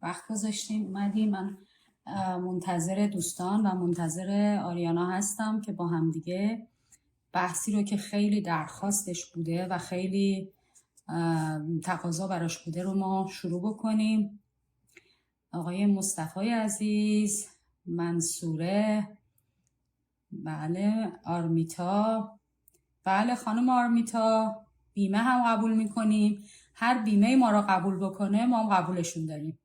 وقت گذاشتیم اومدیم. من منتظر دوستان و منتظر آریانا هستم که با هم دیگه بحثی رو که خیلی درخواستش بوده و خیلی تقاضا براش بوده رو ما شروع بکنیم. آقای مصطفی عزیز، منصوره، بله، آرمیتا، بله خانم آرمیتا، بیمه هم قبول میکنیم. هر بیمه ما رو قبول بکنه ما هم قبولشون داریم.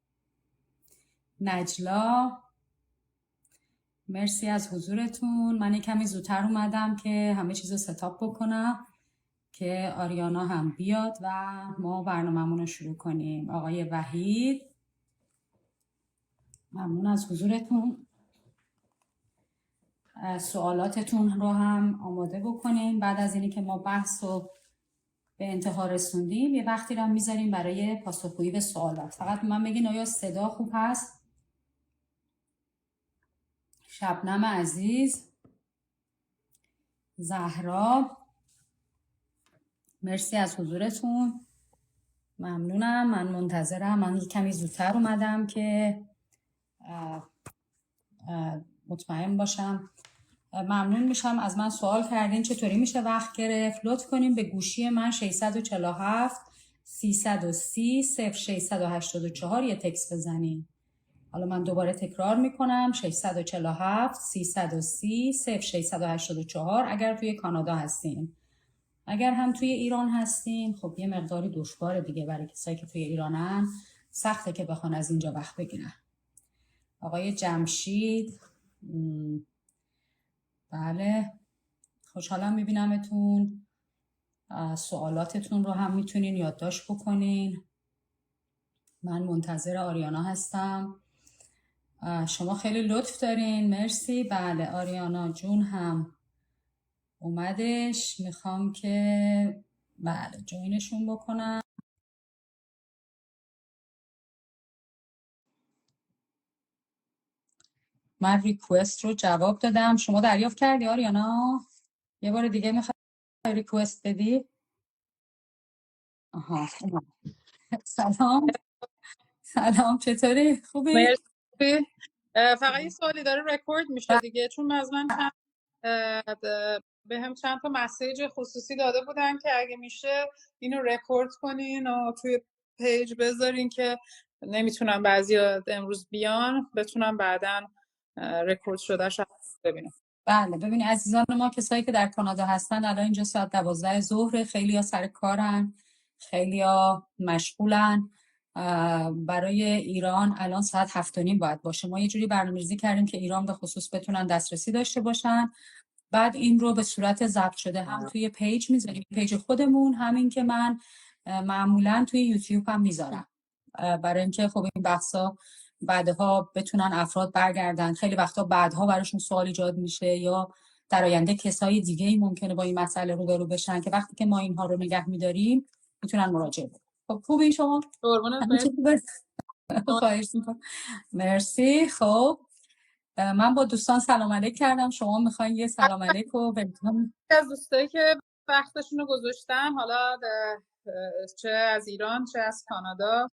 نجلا، مرسی از حضورتون. من کمی زودتر اومدم که همه چیز رو ستاپ بکنم که آریانا هم بیاد و ما برنامه‌مون رو شروع کنیم. آقای وحید، ممنون از حضورتون. سوالاتتون رو هم آماده بکنیم. بعد از اینی که ما بحث رو به انتها رسوندیم یه وقتی رو هم میذاریم برای پاسخگویی به سوالات. فقط من بگین آیا صدا خوب هست؟ شبنم عزیز، زهرا، مرسی از حضورتون، ممنونم. من منتظرم. من کمی زودتر اومدم که مطمئن باشم. ممنون میشم. از من سوال کردین چطوری میشه وقت گرفت. لطف کنین به گوشی من 647 330 0684 یه تکست بزنین. حالا من دوباره تکرار میکنم: 647 330 0684 اگر توی کانادا هستین. اگر هم توی ایران هستین خب یه مقداری دشواره دیگه، برای کسایی که توی ایرانن سخته که بخوان از اینجا وقت بگیرن. آقای جمشید، بله، خوشحالم میبینمتون. سوالاتتون رو هم میتونین یادداشت بکنین. من منتظر آریانا هستم. شما خیلی لطف دارین، مرسی. بله آریانا جون هم اومدش. میخوام که بله جوینشون بکنم. من ریکوست رو جواب دادم. شما دریافت کردی آریانا؟ یه بار دیگه میخوای ریکوست بدی؟ آها. سلام. سلام، چطوری؟ خوبی؟ مرسی. فقط یه سوالی داره، رکورد میشه دیگه؟ چون از من به هم چند تا مسیج خصوصی داده بودن که اگه میشه اینو رکورد کنین و توی پیج بذارین که نمیتونم بعضیا امروز بیان بتونم بعداً رکورد شده شد ببینم. بله ببینید عزیزان ما، کسایی که در کانادا هستن الان اینجا ساعت 12 ظهر، خیلی ها سر کارن، خیلی ها مشغولن. برای ایران الان ساعت 7:30 باید باشه. ما یه جوری برنامه‌ریزی کردیم که ایران به خصوص بتونن دسترسی داشته باشن. بعد این رو به صورت ضبط شده هم توی پیج میذاریم، پیج خودمون، همین که من معمولا توی یوتیوب هم میذارم، برای اینکه خب این بحثا بعدها بتونن افراد برگردن. خیلی وقتا بعدها براشون سوال ایجاد میشه یا در آینده کسای دیگه ای ممکنه با این مسئله روبرو بشن که وقتی که ما اینها رو نگه میداریم میتونن مراجعه کنن. خب خوبه شما؟ خواهش میکنم. مرسی. خب من با دوستان سلام علیک کردم. شما میخواین یه سلام علیک رو بگم؟ از دوستایی که وقتشون رو گذاشتن، حالا چه از ایران چه از کانادا،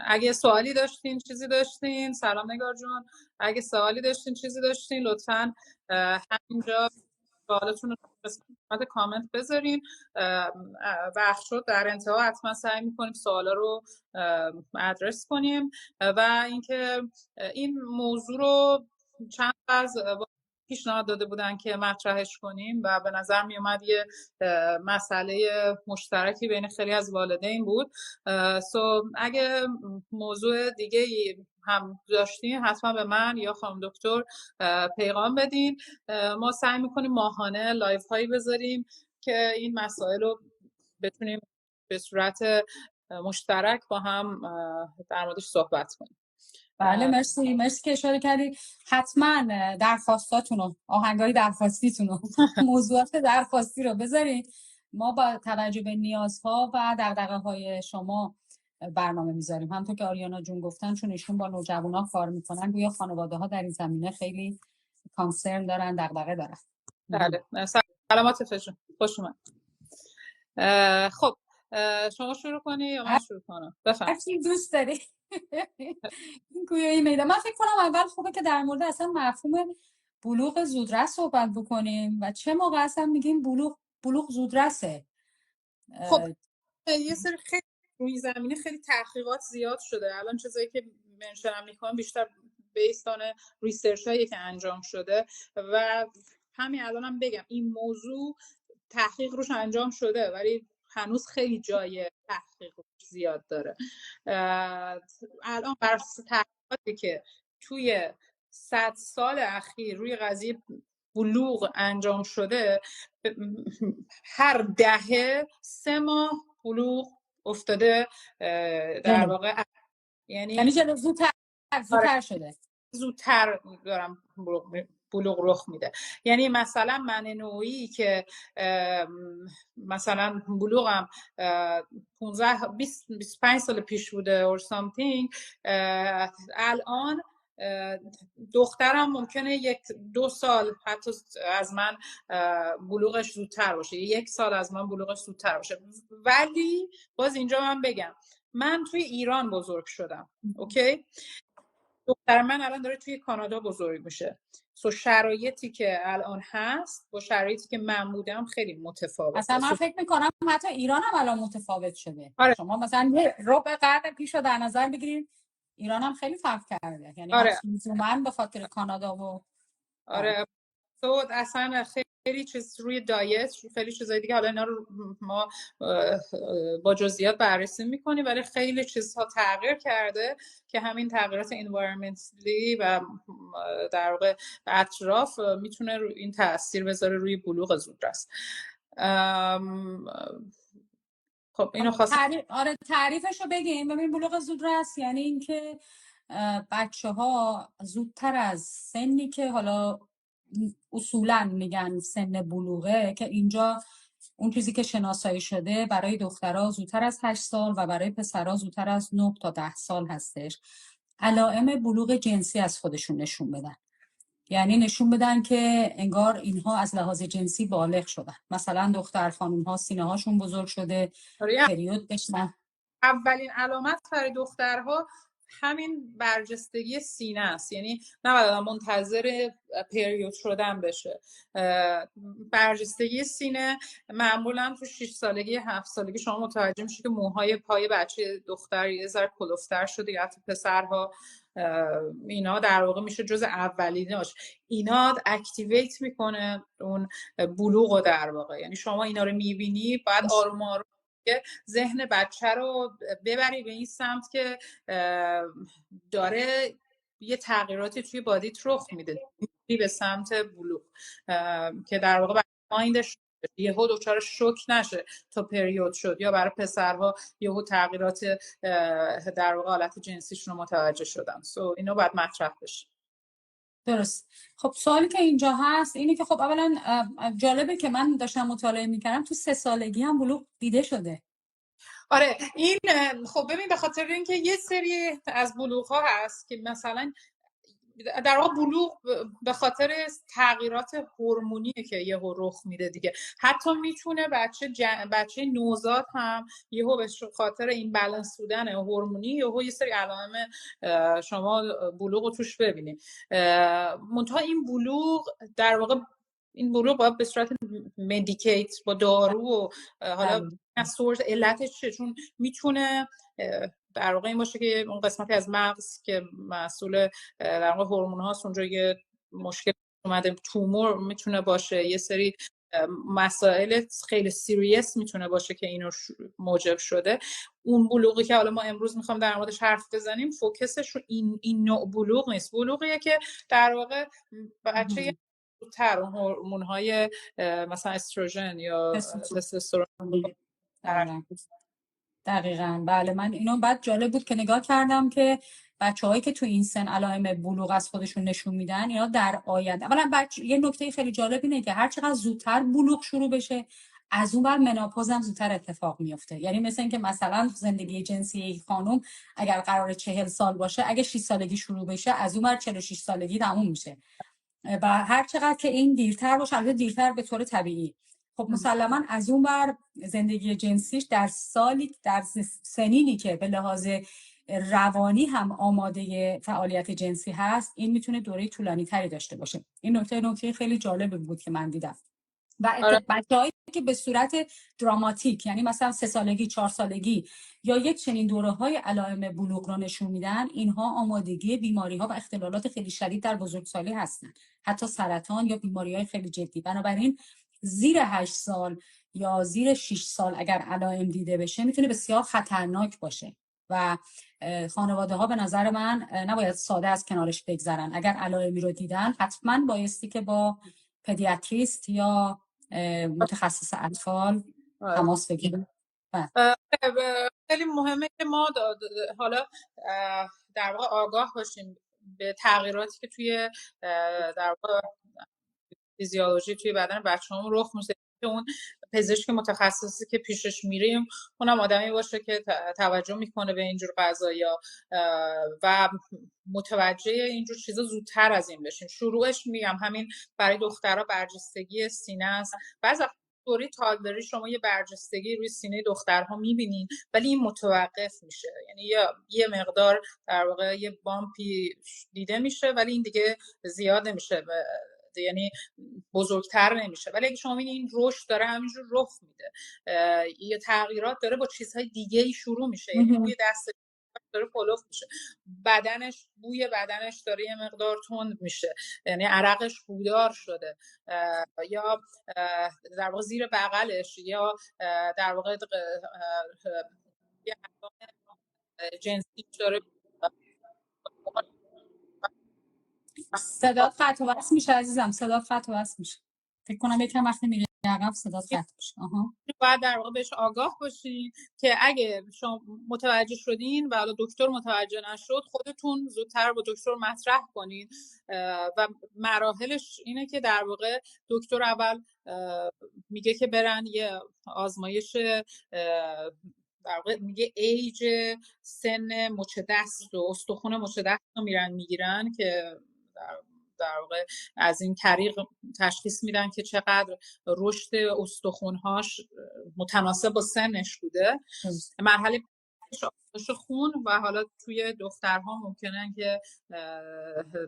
اگه سوالی داشتین چیزی داشتین، سلام نگار جون، اگه سوالی داشتین چیزی داشتین لطفاً همینجا سوالتون رو قسمت کامنت بذارین. وقت شد در انتها حتما سعی میکنیم سوالا رو ادرس کنیم. و اینکه این موضوع رو چند از پیشنهاد داده بودن که مطرحش کنیم و به نظر می اومد یه مسئله مشترکی بین خیلی از والدین بود. اگه موضوع دیگه هم داشتین حتما به من یا خانم دکتر پیغام بدین. ما سعی میکنیم ماهانه لایف هایی بذاریم که این مسائل رو بتونیم به صورت مشترک با هم در موردش صحبت کنیم. بله مرسی که اشاره کردید. حتما درخواستاتون رو، آهنگای درخواستیتون رو موضوعات درخواستی رو بذارید. ما با توجه به نیازها و دغدغه‌های شما برنامه میذاریم. همونطور که آریانا جون گفتن، چون ایشون با نوجوانان کار میکنن، گویا خانواده ها در این زمینه خیلی کانسرن دارن، دغدغه دارن. بله سلامات فشون، خوش اومد. خب شما شروع کنی یا من شروع کنم؟ بفهم. هرچی دوست داری. این گویایی میده. من فکر کنم اول خوبه که در مورد اصلا مفهوم بلوغ زودرس صحبت بکنیم و چه موقع اصلا میگیم بلوغ زودرسه. خب یه سری خیلی روی زمینه خیلی تحقیقات زیاد شده. الان چیزایی که منشن میکنم بیشتر بیستان ریسرچ هایی که انجام شده و همین الانم بگم این موضوع تحقیق روش انجام شده ولی هنوز خیلی جای تحقیق زیاد داره. الان بر تحقیقاتی که توی 100 سال اخیر روی قضیه بلوغ انجام شده، هر دهه 3 ماه بلوغ افتاده در واقع، یعنی جلو زودتر شده، زودتر دارم بلوغ رخ میده. یعنی مثلا من نوعی که مثلا بلوغم 15 20 25 سال پیش بوده or something، الان دخترم ممکنه 1-2 سال حتی از من بلوغش زودتر باشه، 1 سال از من بلوغش زودتر باشه. ولی باز اینجا من بگم من توی ایران بزرگ شدم، اوکی؟ دختر من الان داره توی کانادا بزرگ میشه. سو شرایطی که الان هست با شرایطی که من بودم خیلی متفاوته. اصلا من فکر میکنم حتی ایران هم الان متفاوت شده. آره. شما مثلا یه ربع قرن پیش رو در نظر بگیرید، ایران هم خیلی فرق کرده. یعنی آره. من به خاطر کانادا و آره تو اصلا خیلی چیز روی دایت، خیلی چیزای دیگه، حالا اینا رو ما با جزئیات بررسی میکنیم، ولی خیلی چیزها تغییر کرده که همین تغییرات انوایرمنتالی و در واقع اطراف میتونه این تاثیر بذاره روی بلوغ زودرس. خب اینو خواستم تعریفش رو بگیم. ببین بلوغ زودرس یعنی اینکه بچه‌ها زودتر از سنی که حالا اصولا میگن سن بلوغه، که اینجا اون چیزی که شناسایی شده برای دخترها زودتر از 8 سال و برای پسرها زودتر از 9 تا 10 سال هستش، علائم بلوغ جنسی از خودشون نشون بدن. یعنی نشون بدن که انگار اینها از لحاظ جنسی بالغ شدن. مثلا دختر خانم ها سینه هاشون بزرگ شده، پریود داشتن. اولین علامت برای دخترها همین برجستگی سینه است. یعنی نباید منتظر پریود شدن بشه. برجستگی سینه معمولا تو 6 سالگی 7 سالگی شما متوجه میشید که موهای پای بچه دختر یه ذره کلفتر شده، یا تو پسرها اینا در واقع میشه جز اولیناش. اینا اکتیویت میکنه اون بلوغ در واقع. یعنی شما اینا رو میبینی بعد آروم آروم ذهن بچه رو ببری به این سمت که داره یه تغییراتی توی بادیت رخ میده به سمت بلوغ، که در واقع مایندش یهو دچار شوک نشه تا پریود شد، یا برای پسرها یهو تغییرات در واقع حالت جنسیشون رو متوجه شدن. اینو باید مطرح بشه. درست. خب سوالی که اینجا هست اینه که خب اولا جالبه که من داشتم مطالعه میکردم تو 3 سالگی هم بلوغ دیده شده. آره این خب ببین به خاطر اینکه یه سری از بلوغ ها هست که مثلا در واقع بلوغ به خاطر تغییرات هورمونی که یهو رخ میده دیگه. حتی میتونه بچه نوزاد هم یهو به خاطر این بالانس بودن هورمونی یهو یه سری علائم شما بلوغ رو توش ببینید. منتها این بلوغ در واقع این بلوغ باید به صورت مدیکیت با دارو و حالا سورس علتش چه، چون میتونه در واقع این باشه که اون قسمتی از مغز که مسئول در واقع هورمون هاست اونجا یه مشکل اومده، تومور میتونه باشه، یه سری مسائل خیلی سیریس میتونه باشه که اینو موجب شده. اون بلوغی که حالا ما امروز میخوام در موردش حرف بزنیم فوکسش رو این نوع بلوغ نیست. بلوغیه که در واقع بچه زودتر اون هورمون های مثلا استروژن یا تستوسترون دقیقاً. بله من اینو بعد جالب بود که نگاه کردم که بچه‌هایی که تو این سن علائم بلوغ از خودشون نشون میدن اینا در آینده اولا یه نکته خیلی جالب اینه که هر چقدر زودتر بلوغ شروع بشه از اون بعد مناپوز هم زودتر اتفاق میفته. یعنی مثل اینکه مثلا زندگی جنسی خانم اگر قرار 40 سال باشه، اگه 6 سالگی شروع بشه از اون بعد 46 سالگی تموم میشه. و هر چقدر که این دیرتر باشه، البته دیرتر به طور طبیعی، خب مسلما از اون بر زندگی جنسیش در سنینی که به لحاظ روانی هم آماده فعالیت جنسی هست، این میتونه دوره طولانی تری داشته باشه. این نکته خیلی جالبی بود که من دیدم. و بچه‌هایی که به صورت دراماتیک، یعنی مثلا 3 سالگی 4 سالگی یا یک چنین دوره‌های علائم بلوغ رو نشون میدن، اینها آمادگی بیماری‌ها و اختلالات خیلی شدید در بزرگسالی هستن، حتی سرطان یا بیماری‌های خیلی جدی. بنابراین زیر 8 سال یا زیر 6 سال اگر علائم دیده بشه میتونه بسیار خطرناک باشه و خانواده‌ها به نظر من نباید ساده از کنارش بگذرن. اگر علائمی رو دیدن حتما بایستی که با پدیاتریست یا متخصص اطفال تماس بگیریم. خیلی مهمه که ما حالا در واقع آگاه باشیم به تغییراتی که توی در واقع فیزیولوژی توی بدن بچه‌هامون رخ میده، که اون پزشک متخصصی که پیشش میریم اونم آدمی باشه که توجه میکنه به اینجور قضایا و متوجه اینجور چیزا زودتر از این بشیم. شروعش میگم همین برای دخترها برجستگی سینه است. بعضی دوره تالدری شما یه برجستگی روی سینه دخترها میبینین ولی این متوقف میشه، یعنی یه مقدار در واقع یه بامپی دیده میشه ولی این دیگه زیاد نمیشه، یعنی بزرگتر نمیشه. ولی اگه شما ببینید این رشد داره همینجور رخ میده، یه تغییرات داره با چیزهای دیگه ای شروع میشه، یعنی روی دست داره پلوف میشه، بوی بدنش داره یه مقدار تند میشه، یعنی عرقش بودار شده، یا در واقع زیر بغلش یا در واقع جنسی داره. صدات قطع و وصل میشه عزیزم، صدات قطع و وصل میشه. فکر کنم یکم وقتی میره عقب صدات قطع میشه. باید در واقع بهش آگاه باشین که اگه شما متوجه شدین و حالا دکتر متوجه نشد، خودتون زودتر با دکتر مطرح کنین و مراحلش اینه که در واقع دکتر اول میگه که برن یه آزمایش در واقع میگه ایج، سن مچ دست و استخوان مچ دست رو میگیرن که در واقع از این طریق تشخیص میدن که چقدر رشد استخوان‌هاش متناسب با سنش بوده. مرحله آزمایش خون و حالا توی دخترها ممکنه که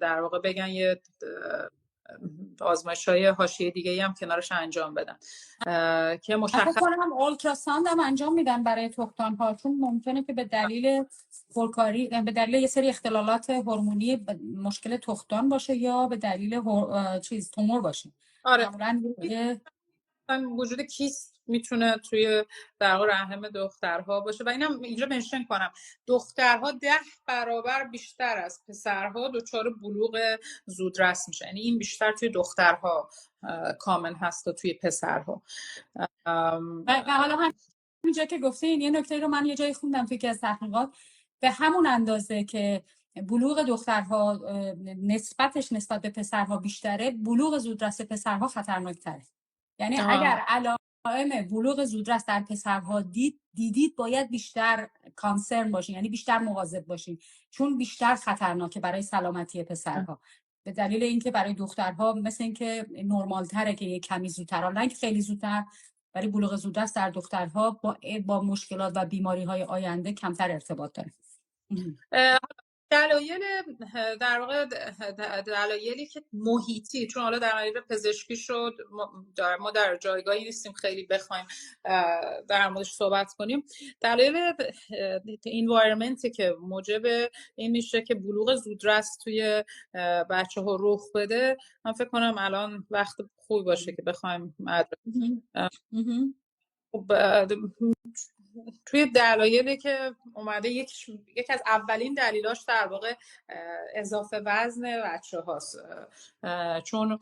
در واقع بگن یه آزمایش‌های حاشیه دیگه‌ای هم کنارش انجام بدن که مشخص کنم اولتراساوند هم انجام میدن برای تختان‌ها، چون ممکنه که به دلیل پرکاری، به دلیل یه سری اختلالات هورمونی مشکل تختان باشه یا به دلیل تومور باشه. آره، وجود کیست میتونه توی در واقع رحم دخترها باشه و اینم اینجا منشن کنم، دخترها 10 برابر بیشتر از پسرها دچار بلوغ زودرس میشه، یعنی این بیشتر توی دخترها کامن هست تا توی پسرها. و حالا همینجا که گفتین یه نکته رو من یه جایی خوندم توی که از تحقیقات، به همون اندازه که بلوغ دخترها نسبتش نسبت به پسرها بیشتره، بلوغ زودرس پسرها خطرناک‌تره. یعنی اگر علائم بلوغ زودرس در پسرها دیدید باید بیشتر کانسرن باشین، یعنی بیشتر مواظب باشین، چون بیشتر خطرناکه برای سلامتی پسرها، به دلیل اینکه برای دخترها مثل اینکه نرمال تره که یک کمی زودتر، نه خیلی زودتر، ولی بلوغ زودرس در دخترها با مشکلات و بیماری‌های آینده کمتر ارتباط داره. دلایل در واقع دلایلی که محیطی، چون حالا در مورد پزشکی شد ما در جایگاهی نیستیم خیلی بخوایم در موردش صحبت کنیم. دلایل انوایرمنتی که موجب این میشه که بلوغ زودرس توی بچه‌ها رخ بده، من فکر کنم الان وقت خوبی باشه که بخوایم توی دلایلی که اومده، یک از اولین دلیلاش در واقع اضافه وزن بچه هاست، چون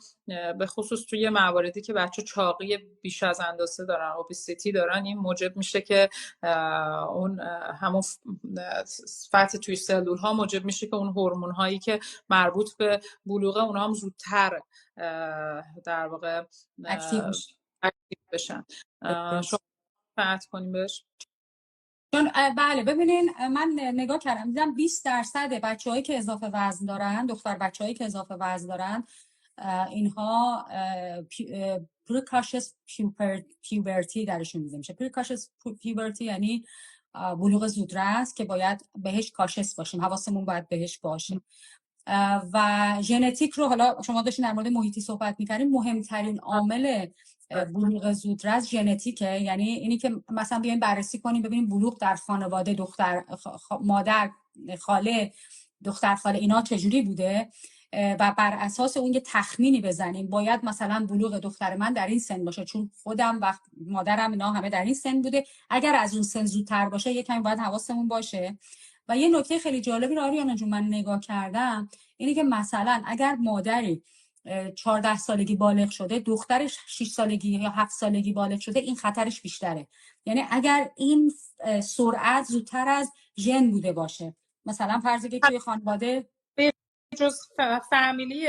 به خصوص توی مواردی که بچه چاقی بیش از اندازه دارن، اوبیسیتی دارن، این موجب میشه که اون همون فت توی سلول ها موجب میشه که اون هورمون هایی که مربوط به بلوغه اونها هم زودتر در واقع اکتیو بشن. شما فقط کنیم بهش. بله ببینین، من نگاه کردم دیدم 20% بچه‌هایی که اضافه وزن دارن، دختر بچه‌هایی که اضافه وزن دارن، اینها پریکاشس پیوبرتی درشون دیده میشه. پریکاشس پیوبرتی یعنی بلوغ زودرس که باید بهش کاشس باشیم، حواسمون باید بهش باشه. و ژنتیک رو حالا شما داشتین در مورد محیطی صحبت می‌کردین، مهمترین عامل بلوغ زودرس ژنتیکه. یعنی اینی که مثلا بیایم بررسی کنیم ببینیم بلوغ در خانواده دختر مادر خاله دختر خاله اینا چجوری بوده و بر اساس اون یه تخمینی بزنیم باید مثلا بلوغ دختر من در این سن باشه، چون خودم و مادرم اینا همه در این سن بوده. اگر از اون سن زودتر باشه یه کمی باید حواسمون باشه. و یه نکته خیلی جالبی رو آریانا جون من نگاه کردم اینه که مثلا اگر مادری 14 سالگی بالغ شده، دخترش 6 سالگی یا 7 سالگی بالغ شده، این خطرش بیشتره. یعنی اگر این سرعت زودتر از ژن بوده باشه، مثلا فرض که توی خانواده جز فامیلی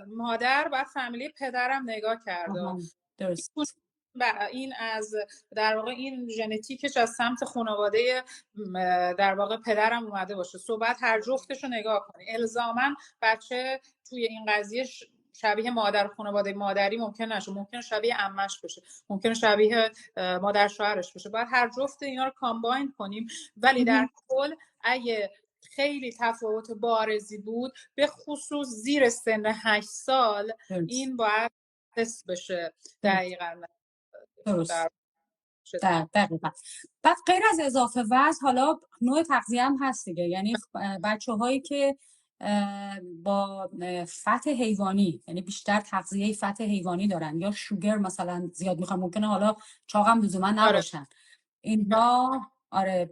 مادر و فامیلی پدرم نگاه کرده. درست. و این از در واقع این ژنتیکش از سمت خانواده در واقع پدرم اومده باشه. صحبت هر جفتش رو نگاه کنی. الزاما بچه توی این قضیه شبیه مادر خانواده مادری ممکن نشه، ممکن شبیه عمش بشه، ممکن شبیه مادر شوهرش بشه. باید هر جفت اینا رو کامباین کنیم. ولی در کل اگه خیلی تفاوت بارزی بود، به خصوص زیر سن 8 سال، این باید تست بشه. دقیقاً درست. دقیقاً. بعد غیر از اضافه وزن حالا نوع تغذیه هم هست دیگه. یعنی بچه‌هایی که با فت حیوانی، یعنی بیشتر تغذیه فت حیوانی دارن یا شوگر مثلا زیاد میخوان، ممکنه حالا چاقم لزوما نباشن، اینها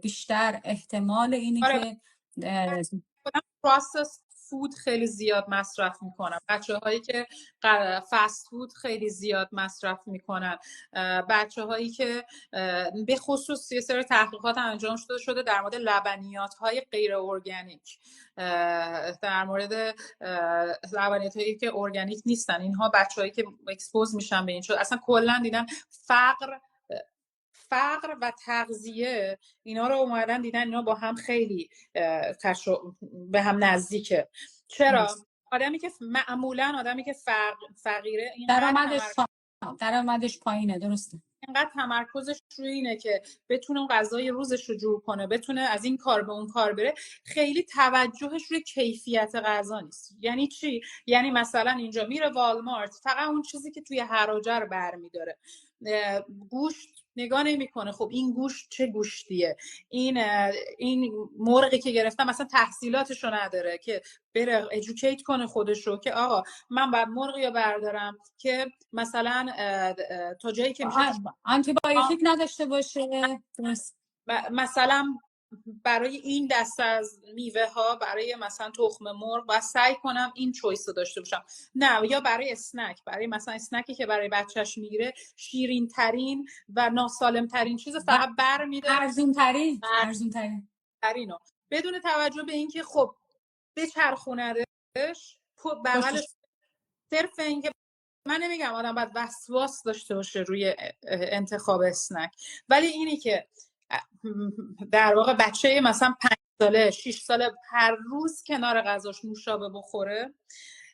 بیشتر احتمال اینی که پروسس فود خیلی زیاد مصرف میکنن. بچه‌هایی که فست فود خیلی زیاد مصرف میکنن، بچه‌هایی که به خصوص یه سری تحقیقات انجام شده در مورد لبنیات‌های غیر ارگانیک، در مورد لبنیات‌هایی که ارگانیک نیستن، اینها بچه‌هایی که اکسپوز میشن به این شد اصلا کلا دیدن فقر و تغذیه اینا رو اومدن دیدن اینا با هم خیلی به هم نزدیکه. چرا؟ آدمی که معمولا آدمی که فقیره درآمدش پایینه، درسته، اینقدر تمرکزش روی اینه که بتونه اون غذای روزش رو جور کنه، بتونه از این کار به اون کار بره، خیلی توجهش روی کیفیت غذا نیست. یعنی چی؟ یعنی مثلا اینجا میره والمارت، فقط اون چیزی که توی حراجه رو برمی‌داره. گوشت نگاه نمی‌کنه خب این گوشت چه گوشتیه، این مرغی که گرفتم مثلا تحصیلاتش رو نداره که بره ادوکییت کنه خودش رو که آقا من باید مرغی رو بردارم که مثلا تا جایی که میشه آنتی بایوتیک نداشته باشه. مثلا برای این دسته از میوه ها، برای مثلا تخم مرغ باید سعی کنم این چویس رو داشته باشم. نه، یا برای اسنک، برای مثلا اسنکی که برای بچهش میگیره، شیرین ترین و ناسالم ترین چیز فقط برمی‌داره، ارزون ترینو، بدون توجه به اینکه خب بچرخوندش بغلش. صرف اینکه من نمیگم آدم باید وسواس داشته باشه روی انتخاب اسنک، ولی اینی که در واقع بچه مثلا 5 ساله 6 ساله هر روز کنار غذاش نوشابه بخوره،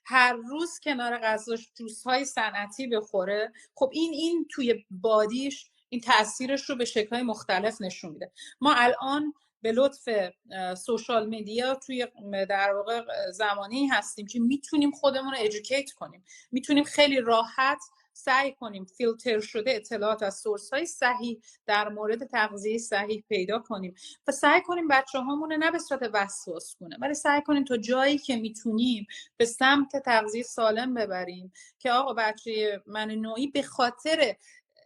هر روز کنار غذاش جوس‌های صنعتی بخوره، خب این توی بادیش این تاثیرش رو به شکل‌های مختلف نشون میده. ما الان به لطف سوشال میدیا توی در واقع زمانی هستیم که میتونیم خودمون رو ادوکییت کنیم، میتونیم خیلی راحت سعی کنیم فیلتر شده اطلاعات از سورس‌های صحیح در مورد تغذیه صحیح پیدا کنیم و سعی کنیم بچه‌هامون نه به صورت وسواس کنه، ولی سعی کنیم تا جایی که میتونیم به سمت تغذیه سالم ببریم که آقا بچه من نوعی به خاطر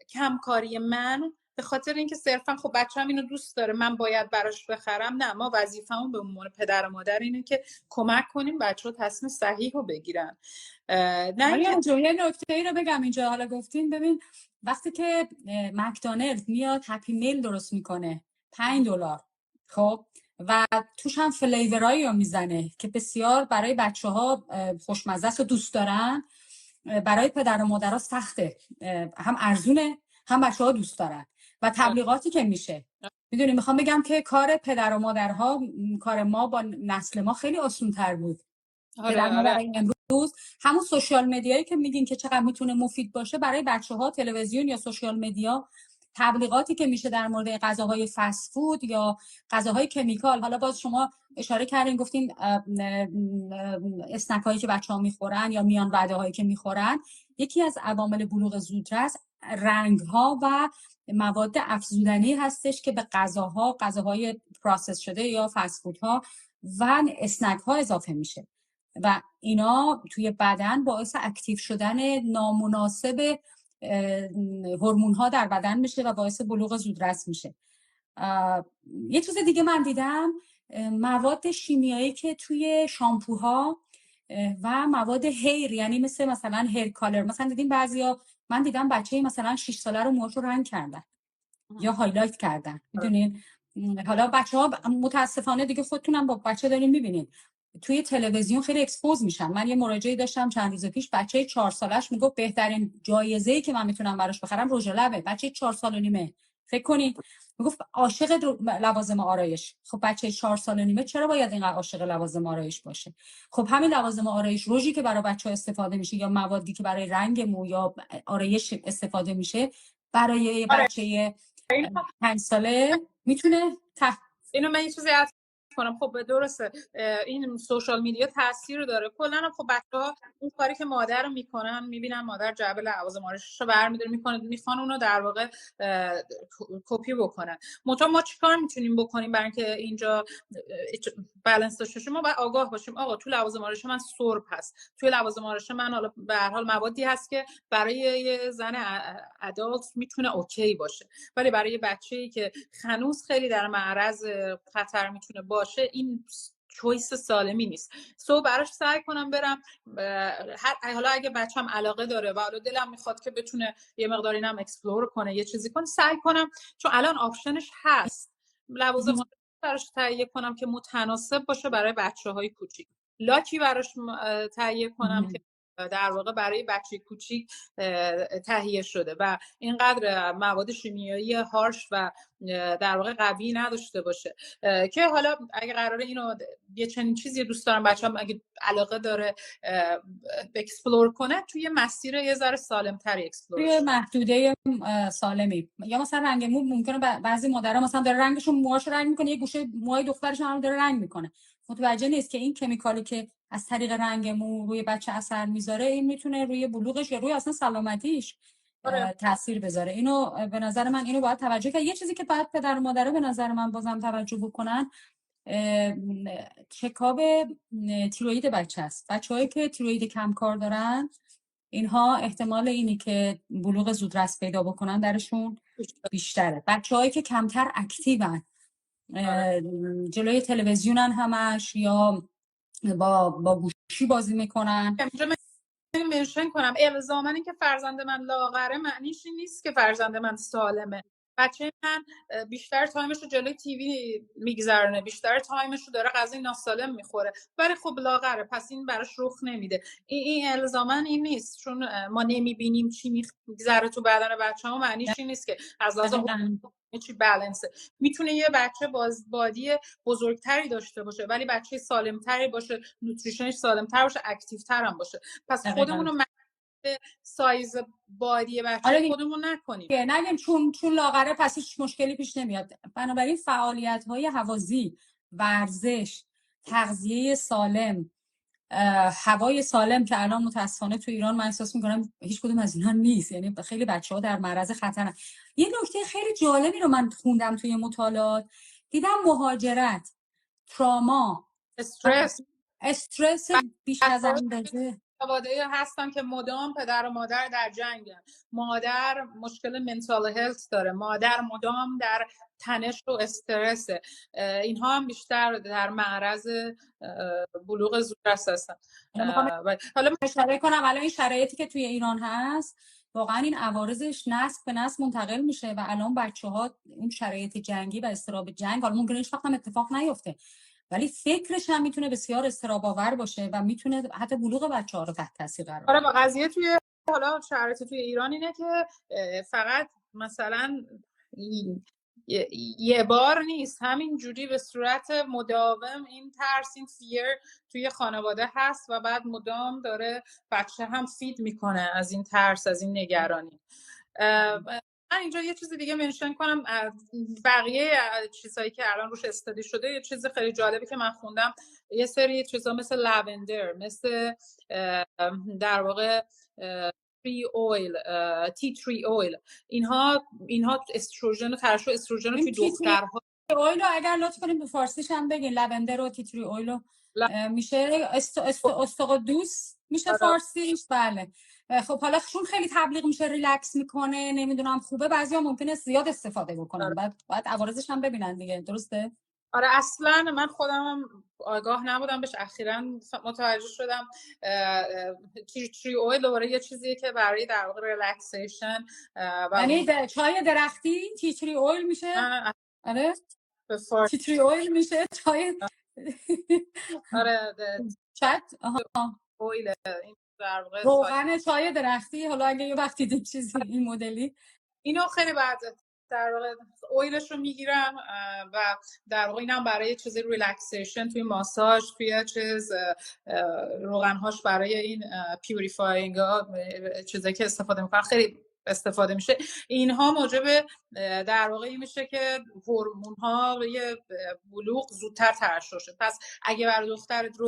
کمکاری من، به خاطر اینکه صرفا خب بچه‌م اینو دوست داره من باید براش بخرم، نه، ما وظیفمون به عنوان پدر و مادر اینه که کمک کنیم بچه‌ها تصمیم صحیح رو بگیرن. نه اینکه یه نکته‌ای رو بگم اینجا حالا گفتین، ببین وقتی که مکدونالد میاد هپی میل درست میکنه $5 خب و توش هم فلیورایی رو میزنه که بسیار برای بچه‌ها خوشمزه است و دوست دارن، برای پدر و مادرها سخته، هم ارزونه هم بچه‌ها دوست دارن و تبلیغاتی که میشه. میدونی میخوام بگم که کار پدر و مادرها، کار ما با نسل ما خیلی آسان‌تر بود. پدر و مادر امروز همون سوشال مدیایی که میگین که چقدر میتونه مفید باشه برای بچه‌ها، تلویزیون یا سوشال مدیا، تبلیغاتی که میشه در مورد غذاهای فست فود یا غذاهای کمیکال. حالا باز شما اشاره کردین گفتین اسنک هایی که بچه‌ها میخورن یا میان وعده هایی که میخورن، یکی از عوامل بلوغ زودرس رنگ ها و مواد افزودنی هستش که به غذاهای پروسس شده یا فست فود ها و اسنک ها اضافه میشه و اینا توی بدن باعث اکتیو شدن نامناسب هورمون ها در بدن میشه و باعث بلوغ زودرس میشه. یه چیز دیگه من دیدم، مواد شیمیایی که توی شامپوها و مواد هیر، یعنی مثلا هیر کالر، مثلا دیدیم بعضیا، من دیدم بچه مثلا 6 ساله رو موهاشو رنگ کردن یا هایلایت کردن، میدونین. حالا بچه‌ها متاسفانه دیگه خودتونم با بچه دارین میبینین توی تلویزیون خیلی اکسپوز میشن. من یه مراجعه داشتم چند روز پیش، بچه 4 سالش میگفت بهترین جایزه‌ای که من میتونم براش بخرم رژ لبه. بچه 4 سال و نیمه، فکر کنید، میگفت عاشق لوازم آرایش. خب بچه 4 سال و نیمه چرا باید اینقدر عاشق لوازم آرایش باشه؟ خب همین لوازم آرایش، رژی که برای بچه‌ها استفاده میشه یا موادی که برای رنگ مو یا آرایش استفاده میشه، برای بچه 5 ساله میتونه اینو من یه چیزی عرض کنم. خب درسته این سوشال میدیا تاثیر داره کلا. خب بچه‌ها اون کاری که مادر میکنن میبینن مادر جعبه لوازم آرایشش رو برمی‌داره میکنه، میخوان اونو در واقع کپی بکنن. ما چیکار میتونیم بکنیم برای اینکه اینجا بالانس داشته باشیم؟ ما باید آگاه باشیم آقا تو لوازم آرایش من سرب هست، توی لوازم آرایش من حالا به هر حال موادی هست که برای یه زن ادالت میتونه اوکی باشه، ولی برای یه بچه‌ای که هنوز خیلی در معرض خطر میتونه باشه این چویس سالمی نیست. براش سعی کنم برم حالا اگه بچه‌م علاقه داره و حالا دلم میخواد که بتونه یه مقدار اینم اکسپلور کنه، یه چیزی کنه، سعی کنم چون الان آپشنش هست لوازم براش تهیه کنم که متناسب باشه برای بچه‌های کوچیک. لاکی براش تهیه کنم که در واقع برای بچه کوچیک تهیه شده و اینقدر مواد شیمیایی هارش و در واقع قوی نداشته باشه که حالا اگه قراره اینو یه چنین چیزی دوست دارم بچه‌م اگه علاقه داره اکسپلور کنه توی مسیر یه ذره سالم‌تری اکسپلور توی محدوده سالمی. یا مثلا رنگ مو ممکنه بعضی مادرها مثلا داره رنگشون موهاشو رنگ میکنه، یه گوشه موهای دخترش هم داره رنگ میکنه، متوجه نیست که این کمیکالی که از طریق رنگ مو روی بچه اثر میذاره این میتونه روی بلوغش یا روی اصلا سلامتیش تاثیر بذاره. اینو به نظر من اینو باید توجه کرد. یه چیزی که باید پدر و مادرها به نظر من بازم توجه بکنن، چکاب تیروئید بچه است. بچه‌هایی که تیروئید کم کار دارن اینها احتمال اینی که بلوغ زودرس پیدا بکنن درشون بیشتره. بچه‌هایی که کمتر اکتیون، جلوی تلویزیونن همش یا با گوشی بازی میکنن. منشن کنم الزاماً این که فرزند من لاغره معنیش این نیست که فرزند من سالمه. بچه من بیشتر تایمش رو جلوی تیوی میگذرونه، بیشتر تایمش رو داره غذای ناسالم میخوره، ولی خب لاغره، پس این براش رخ نمیده. این الزاماً این نیست چون ما نمیبینیم چی میگذره تو بدن بچه‌ها معنیش این نیست که از لحاظ چی بالانسه. میتونه یه بچه بادی بزرگتری داشته باشه ولی بچه سالمتری باشه، نوتریشنش سالمتر باشه، اکتیوتر هم باشه. پس خودمون رو سایز بادی بچه خودمون نکنیم، نگیم چون لاغره پس هیچ مشکلی پیش نمیاد. بنابراین فعالیت‌های هوازی، ورزش، تغذیه سالم، هوای سالم که الان متاسفانه تو ایران من احساس میکنم هیچ کدوم از اینا نیست، یعنی خیلی بچه‌ها در معرض خطرن. یه نکته خیلی جالبی رو من خوندم توی مطالعات، دیدم مهاجرت، تراما، استرس بیش از اندازه خانواده هستن که مدام پدر و مادر در جنگن، مادر مشکل منتال هلت داره، مادر مدام در تنش و استرسه، اینها هم بیشتر در معرض بلوغ زودرس هستن. حالا اشاره کنم الان این شرایطی که توی ایران هست واقعا این عوارضش نسل به نسل منتقل میشه و الان بچه‌ها این شرایط جنگی و اضطراب جنگ، حالا ممکنه هیچ وقت هم اتفاق نیفته ولی فکرش هم میتونه بسیار اضطراب آور باشه و میتونه حتی بلوغ بچه‌ها رو تحت تاثیر قرار بده. آره با قضیه توی حالا شرایط توی ایران اینه که فقط مثلا یه بار نیست، همین جوری به صورت مداوم این ترس، این فیر توی خانواده هست و بعد مدام داره بچه هم فید میکنه از این ترس، از این نگرانی. من اینجا یه چیز دیگه منشن کنم، بقیه چیزهایی که الان روش استادی شده. یه چیز خیلی جالبی که من خوندم، یه سری چیزا مثل لوندر، مثل در واقع تری اویل، تی تری اویل، اینها استروژن و ترشح استروژن رو توی دخترها. اویل رو اگر لطف کنیم به فارسیش هم بگین، لوندر و تی تری اویل رو میشه استقدوس میشه فارسیش. بله. خب حالا چون خیلی تبلیغ میشه ریلکس میکنه، نمیدونم خوبه، بعضیا ممکنه زیاد استفاده بکنن، بعد عوارضش هم ببینن دیگه، درسته؟ آره اصلا من خودم آگاه نبودم بهش، اخیراً متوجه شدم. تری اویل دوباره یه چیزیه که برای در واقع ریلکسیشن، یعنی چای درختی تی تری اویل میشه. آره تی تری اویل میشه چای. آره چت اویل، این در واقع روغن چای درختی. حالا اگه یه وقتی دید چیزی این مدلی، اینو خیلی بعد در واقع اویلش رو میگیرم و در واقع اینم برای چیزی ریلکسیشن توی ماساژ، توی چیز روغنهاش برای این پیوریفاینگ ها، چیزایی که استفاده میکنن خیلی استفاده میشه. اینها موجب در واقع این میشه که هورمون ها یه بلوغ زودتر ترشح شه. پس اگه برای دخترت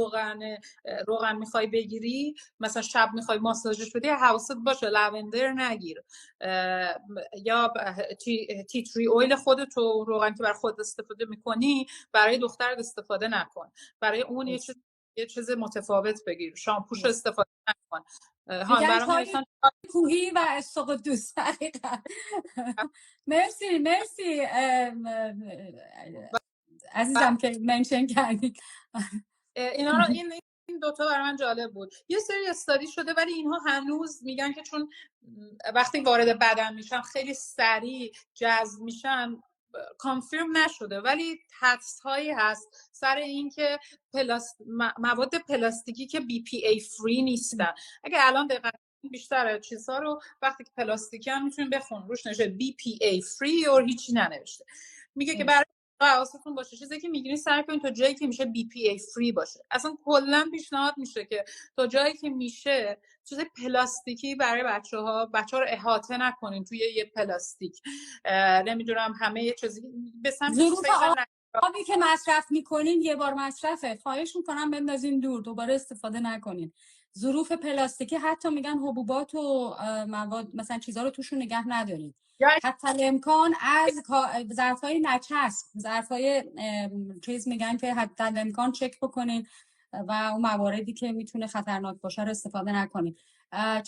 روغن میخوای بگیری، مثلا شب میخوای ماساژش بدی، حواست باشه لوندر نگیر، یا تی تری اویل خودتو، روغن که برای خود استفاده میکنی برای دخترت استفاده نکن، برای اون یه چیز متفاوت بگیر، شامپوش استفاده نکن. برام کوهی و استقدوس. مرسی عزیزم که منشن کردید اینا رو. این دوتا برای من جالب بود. یه سری استادی شده ولی اینها هنوز میگن که چون وقتی وارد بدن میشن خیلی سریع جذب میشن، کانفرم نشده، ولی حدس هایی هست سر این که مواد پلاستیکی که BPA فری نیستن. اگه الان دقیقاً بیشتر چیزها رو وقتی که پلاستیکی هم میتونیم بخونیم روش نوشته BPA فری یا هیچی ننوشته. میگه که برای حواستون باشه چیزی که میگیرین سعی کنین تا جایی که میشه BPA فری باشه. اصلا کلا پیشنهاد میشه که تا جایی که میشه چیز پلاستیکی برای بچه‌ها رو احاطه نکنین توی یه پلاستیک. نمیدونم همه یه چیزی به سمت آبی که مصرف میکنین یه بار مصرفه، خواهش میکنم بندازین دور، دوباره استفاده نکنین. ظروف پلاستیکی حتی میگن حبوبات و مواد مثلا چیزا رو توشون نگه ندارین. حتی الامکان از ظرفای نچسب، ظرفای چیز میگن که حتی الامکان چک بکنین و اون مواردی که میتونه خطرناک باشه رو استفاده نکنین.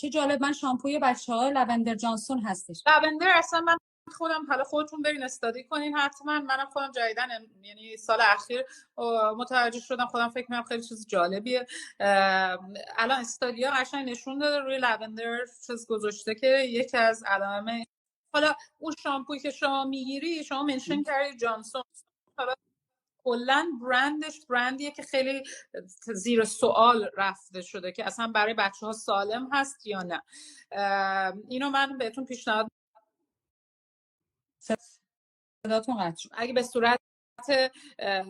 چه جالب، من شامپوی بچه‌ها لوندر جانسون هستش. لوندر اصلا من خودم، حالا خودتون برین استادی کنین حتما. منم خودم جدیدن یعنی سال اخیر متوجه شدم، خودم فکر می‌کنم خیلی چیز جالبیه. الان استادیا قشنگ نشون داده روی لوندر چیز گذاشته که یکی از علائم، حالا اون شامپویی که شما میگیری شما منشن کردی جانسون، حالا کلا برندیه که خیلی زیر سوال رفته شده که اصلا برای بچه‌ها سالم هست یا نه. اینو من بهتون پیشنهاد، صداتون قطع شد. اگه به صورت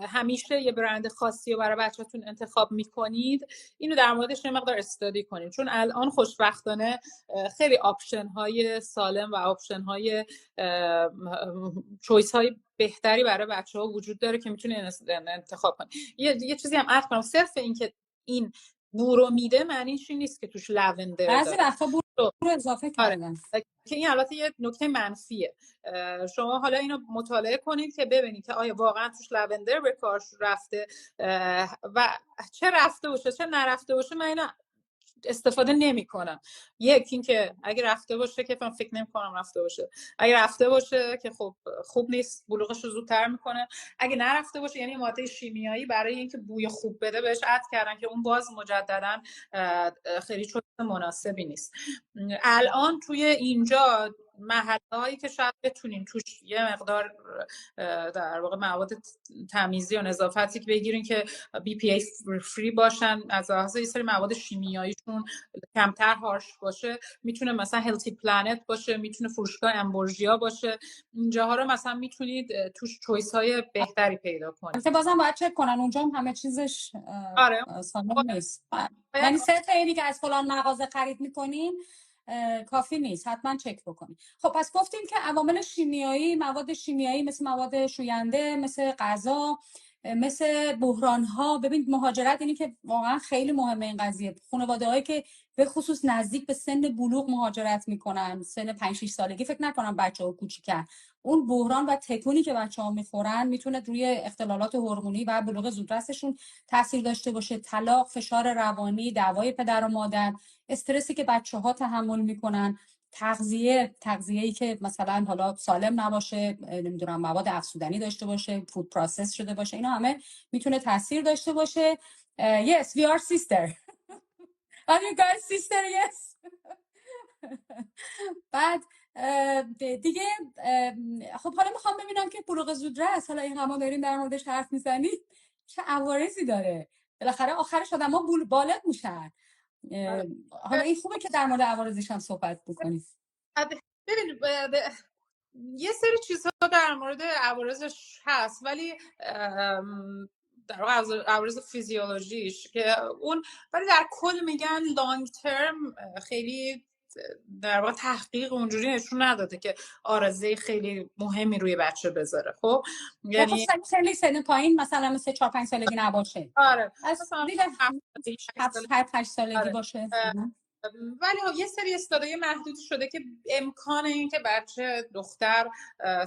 همیشه یه برند خاصی رو برای بچه‌تون انتخاب میکنید، اینو در موردش یه مقدار استادی کنید، چون الان خوشبختانه خیلی آپشن های سالم و آپشن های چویس های بهتری برای بچه‌ها وجود داره که میتونید انتخاب کنید. یه چیزی هم عرض کنم، صرف این که این بورو میده معنیش این نیست که توش لوندر داره. بعضی وقتا بورو اضافه کردن که این البته یه نکته منفیه. شما حالا اینو مطالعه کنید که ببینید که آیا واقعا توش لوندر به کار رفته و چه رفته باشه چه نرفته باشه. من اینا استفاده نمی کنم. یکی این که اگه رفته باشه که فکر نمی کنم رفته باشه، اگه رفته باشه که خب خوب نیست، بلوغش رو زودتر میکنه. اگه نرفته باشه یعنی ماده شیمیایی برای اینکه بوی خوب بده بهش اد کردن که اون باز مجددا خیلی چیز مناسبی نیست. الان توی اینجا محلهایی که شاید بتونین توش یه مقدار در واقع مواد تمیزی و نظافتی که بگیرین که بی پی ای فری باشن، از لحاظ یه سری مواد شیمیاییشون کمتر هارش باشه. میتونه مثلا هلتی پلنت باشه، میتونه فروشگاه امبورژیا باشه. اینجاها رو مثلا میتونید توش چویس های بهتری پیدا کنید. البته بازم باید چک کنن اونجا هم همه چیزش آره سالم نیست. یعنی 3 تا اینی که از فلان مغازه خرید میکنین کافی نیست، حتما چک بکنید. خب پس گفتیم که عوامل شیمیایی، مواد شیمیایی مثل مواد شوینده، مثل غذا، مثل بحران ها. ببین مهاجرت اینی که واقعا خیلی مهمه این قضیه. خانواده هایی که به خصوص نزدیک به سن بلوغ مهاجرت میکنن، سن 5 6 سالگی، فکر نکنم بچه‌ها کوچیکن، اون بحران و تکونی که بچه‌ها میخورن میتونه روی اختلالات هورمونی و بلوغ زودرسشون تاثیر داشته باشه. طلاق، فشار روانی، دعوای پدر و مادر، استرسی که بچه‌ها تحمل میکنن، تغذیه‌ای که مثلا حالا سالم نباشه، نمیدونم مواد افزودنی داشته باشه، فود پروسس شده باشه، اینا همه میتونه تاثیر داشته باشه. Yes, we are sister. Are you guys sister? Yes. بعد دیگه خب حالا میخوام ببینم که بلوغ زودرس، حالا این همه داریم در موردش حرف میزنید، چه عوارضی داره؟ بالاخره آخرش آدم‌ها بالغ میشن. حالا این خوبه که در مورد عوارضش هم صحبت بکنید. ببین یه سری چیزها در مورد عوارضش هست، ولی در واقع عوارض فیزیولوژیش که اون، ولی در کل میگن لانگ ترم خیلی در واقع تحقیق اونجوری نشون نداده که آرزه خیلی مهمی روی بچه بذاره. خب یعنی سن پایین مثلا مثل 4 5 سالگی نباشه. آره مثلا دیگه 7 8 سالگی آره. باشه. ولی یه سری استادیای محدود شده که امکان این که بچه دختر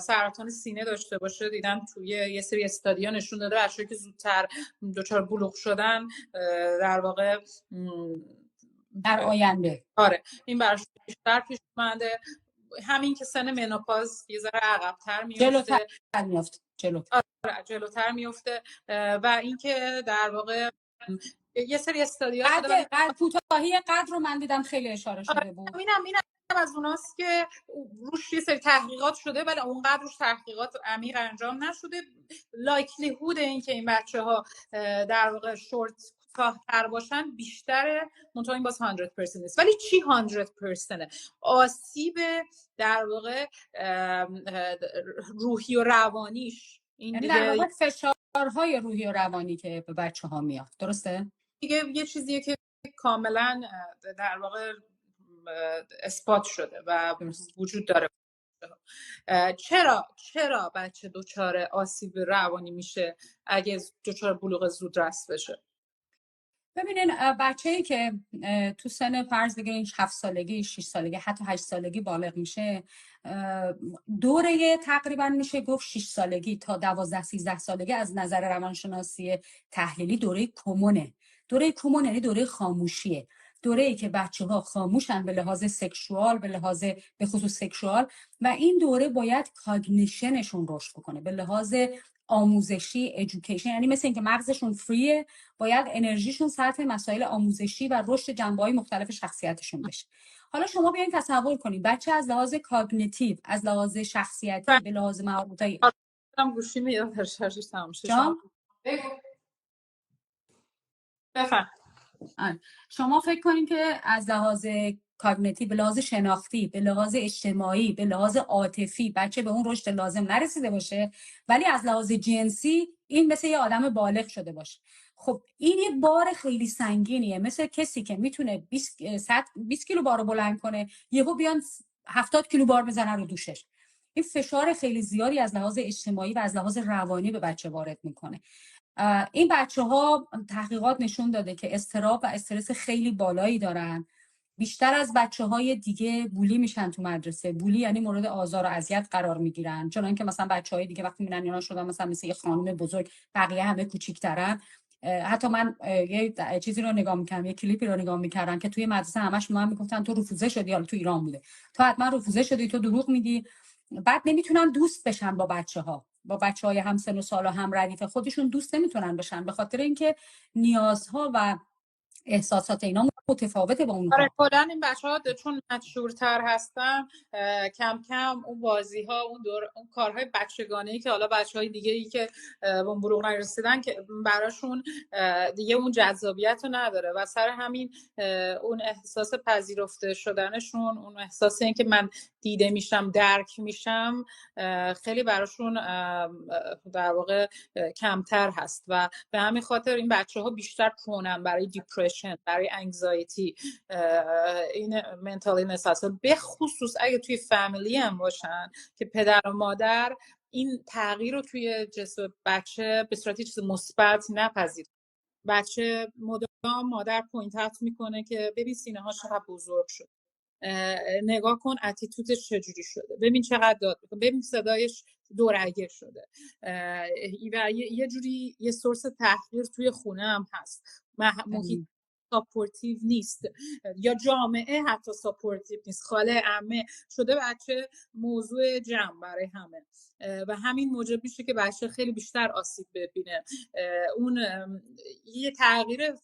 سرطان سینه داشته باشه دیدن توی یه سری استادیا نشون داده بچه‌ای که زودتر دچار بلوغ شدن در واقع در آینده آره این براش بیشتر پیش اومده. همین که سن منوپاز یه ذره عقب‌تر میفته، جلوتر میفته و اینکه در واقع یه سری استادیا شده قد کوتاهی قد رو من دیدم خیلی اشاره شده بود. اینم از اوناست که روش یه سری تحقیقات شده ولی اونقدر روش تحقیقات عمیق انجام نشده. لایکلیهود این که این بچه‌ها در واقع شورت کوتاه‌تر باشن بیشتره، منتها این باز 100% نیست. ولی چی 100%؟ آسیب در واقع روحی و روانیش، این یعنی در واقع فشارهای روحی و روانی که به بچه‌ها میاد، درسته؟ دیگه یه چیزیه که کاملا در واقع اثبات شده و وجود داره. چرا بچه دچار آسیب روانی میشه اگه دچار بلوغ زودرس بشه؟ ببینین بچه‌ای که تو سن فرض بگیرین 7 سالگی، 6 سالگی، حتی 8 سالگی بالغ میشه، دوره تقریبا میشه گفت 6 سالگی تا 12 13 سالگی از نظر روانشناسی تحلیلی دوره کمونه. دوره کمون یعنی دوره خاموشیه. دوره‌ای که بچه‌ها خاموشن به لحاظ سکشوال، به لحاظ به خصوص سکشوال، و این دوره باید کاگنیشنشون رشد بکنه به لحاظ آموزشی، ادویکیشن. یعنی مثل اینکه مغزشون فریه، باید انرژیشون صرف مسائل آموزشی و رشد جنبه‌های مختلف شخصیتشون بشه. حالا شما بیاین تصور کنید بچه از لحاظ کاگنیتیو، از لحاظ شخصیتی، به لحاظ مهارت‌های گوشی میاد شارژش تموم شه. شما فکر کنید که از لحاظ کاگنیتیو، به لحاظ شناختی، به لحاظ اجتماعی، به لحاظ عاطفی بچه به اون رشد لازم نرسیده باشه، ولی از لحاظ جنسی این مثل یه آدم بالغ شده باشه. خب این یه بار خیلی سنگینیه، مثل کسی که میتونه 20 کیلو بارو بلند کنه یهو بیان 70 کیلو بار بزنن رو دوشش. این فشار خیلی زیادی از لحاظ اجتماعی و از لحاظ روانی به بچه وارد میکنه. این بچه‌ها تحقیقات نشون داده که اضطراب و استرس خیلی بالایی دارن. بیشتر از بچه‌های دیگه بولی میشن تو مدرسه. بولی یعنی مورد آزار و اذیت قرار میگیرن، چون اینکه مثلا بچه‌های دیگه وقتی میرن اینا شدن مثلا مثل یه خانم بزرگ، بقیه همه کوچیک‌ترن. حتی من یه چیزی رو نگاه می‌کردم، یه کلیپی رو نگاه می‌کردم که توی مدرسه همش من میگفتن تو رفوزه شدی، حالا تو ایران بوده، تو حتما رفوزه شدی، تو دروغ میگی. بعد نمیتونن دوست بشن با بچه‌های همسن و سال و هم ردیف خودشون دوست نمیتونن بشن، به خاطر اینکه نیازها و احساسات اینا متفاوته با آره اونها. کلا این بچه‌ها چون مچورتر هستن کم کم اون بازی ها اون کارهای بچگانه‌ای که حالا بچه‌های دیگه ای که به اون بلوغ نرسیدن که براشون دیگه اون جذابیت رو نداره و سر همین اون احساس پذیرفته شدنشون، اون احساس این که من دیده میشم، درک میشم، خیلی براشون در واقع کمتر هست و به همین خاطر این بچه‌ها بیشتر پرونن برای دیپرشن، برای انگزایتی، این منتال ایلنس هست، به خصوص اگه توی فامیلی هم باشن که پدر و مادر این تغییر رو توی جسم بچه به صورت چیز مثبت نپذیرن. بچه مدام مادر پوینت اوت میکنه که ببین سینه ها چقدر بزرگ شد، نگاه کن اتیتودش چجوری شده، ببین چقدر داد میکنه، ببین صدایش دورگه شده و یه جوری یه سورس تحقیر توی خونه هم هست. محیط ساپورتیو نیست یا جامعه حتی ساپورتیو نیست، خاله عمه شده بچه موضوع جمع برای همه و همین موجب میشه که بچه خیلی بیشتر آسیب ببینه. اون یه تغییر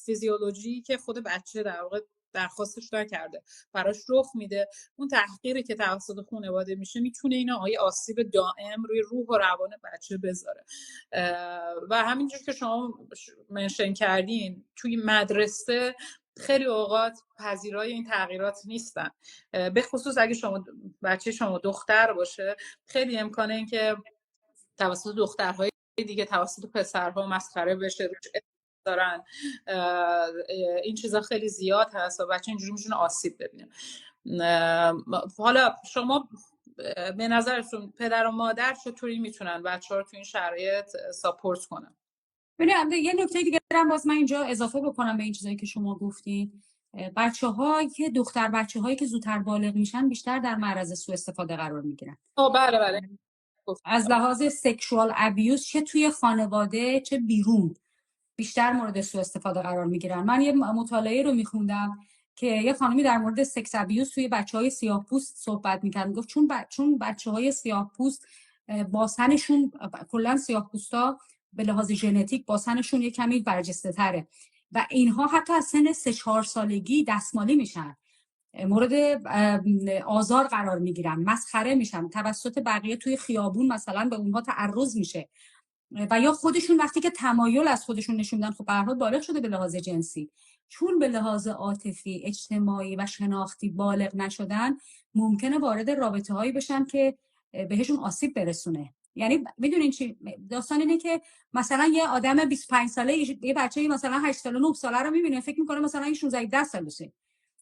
فیزیولوژی که خود بچه در واقع درخواستش نکرده براش رخ میده، اون تحقیری که توسط خانواده میشه میتونه اینا آسیب دائم روی روح و روان بچه بذاره و همینجور که شما منشن کردین توی مدرسه خیلی اوقات پذیرای این تغییرات نیستن، به خصوص اگه بچه شما دختر باشه خیلی امکانه این که توسط دخترهای دیگه توسط پسرها مسخره بشه، روش دارن، این چیزا خیلی زیاد هست و بچه اینجوری میتونه آسیب ببینه. حالا شما به نظرتون پدر و مادر چطوری میتونن بچه‌ها رو تو این شرایط ساپورت کنن؟ ببینید یه نکته دیگه دارم باز من اینجا اضافه بکنم به این چیزایی که شما گفتین. بچه‌ها که دختر بچه‌هایی که زودتر بالغ میشن بیشتر در معرض سوء استفاده قرار میگیرن. بله از لحاظ سکشوال ابیوز چه توی خانواده چه بیرون بیشتر مورد سوء استفاده قرار میگیرن. من یه مطالعه رو میخوندم که یه خانمی در مورد سکس ابیوز توی بچهای سیاه‌پوست صحبت میکرد، گفت چون بچهای سیاه‌پوست باسنشون کلا سیاه‌پوستا به لحاظ ژنتیک باسنشون یه کمی برجسته تره و اینها حتی از سن 3-4 سالگی دستمالی میشن، مورد آزار قرار میگیرن، مسخره میشن، توسط بقیه توی خیابون مثلا به اونها تعرض میشه و یا خودشون وقتی که تمایل از خودشون نشون میدن، خب به هر حال بالغ شده به لحاظ جنسی، چون به لحاظ عاطفی اجتماعی و شناختی بالغ نشدن ممکنه وارد رابطه هایی بشن که بهشون آسیب برسونه. یعنی میدونین چی داستان اینه که مثلا یه آدم 25 ساله یه بچه‌ای مثلا 8 ساله 9 ساله رو میبینه، فکر میکنه مثلا این 16 سالشه،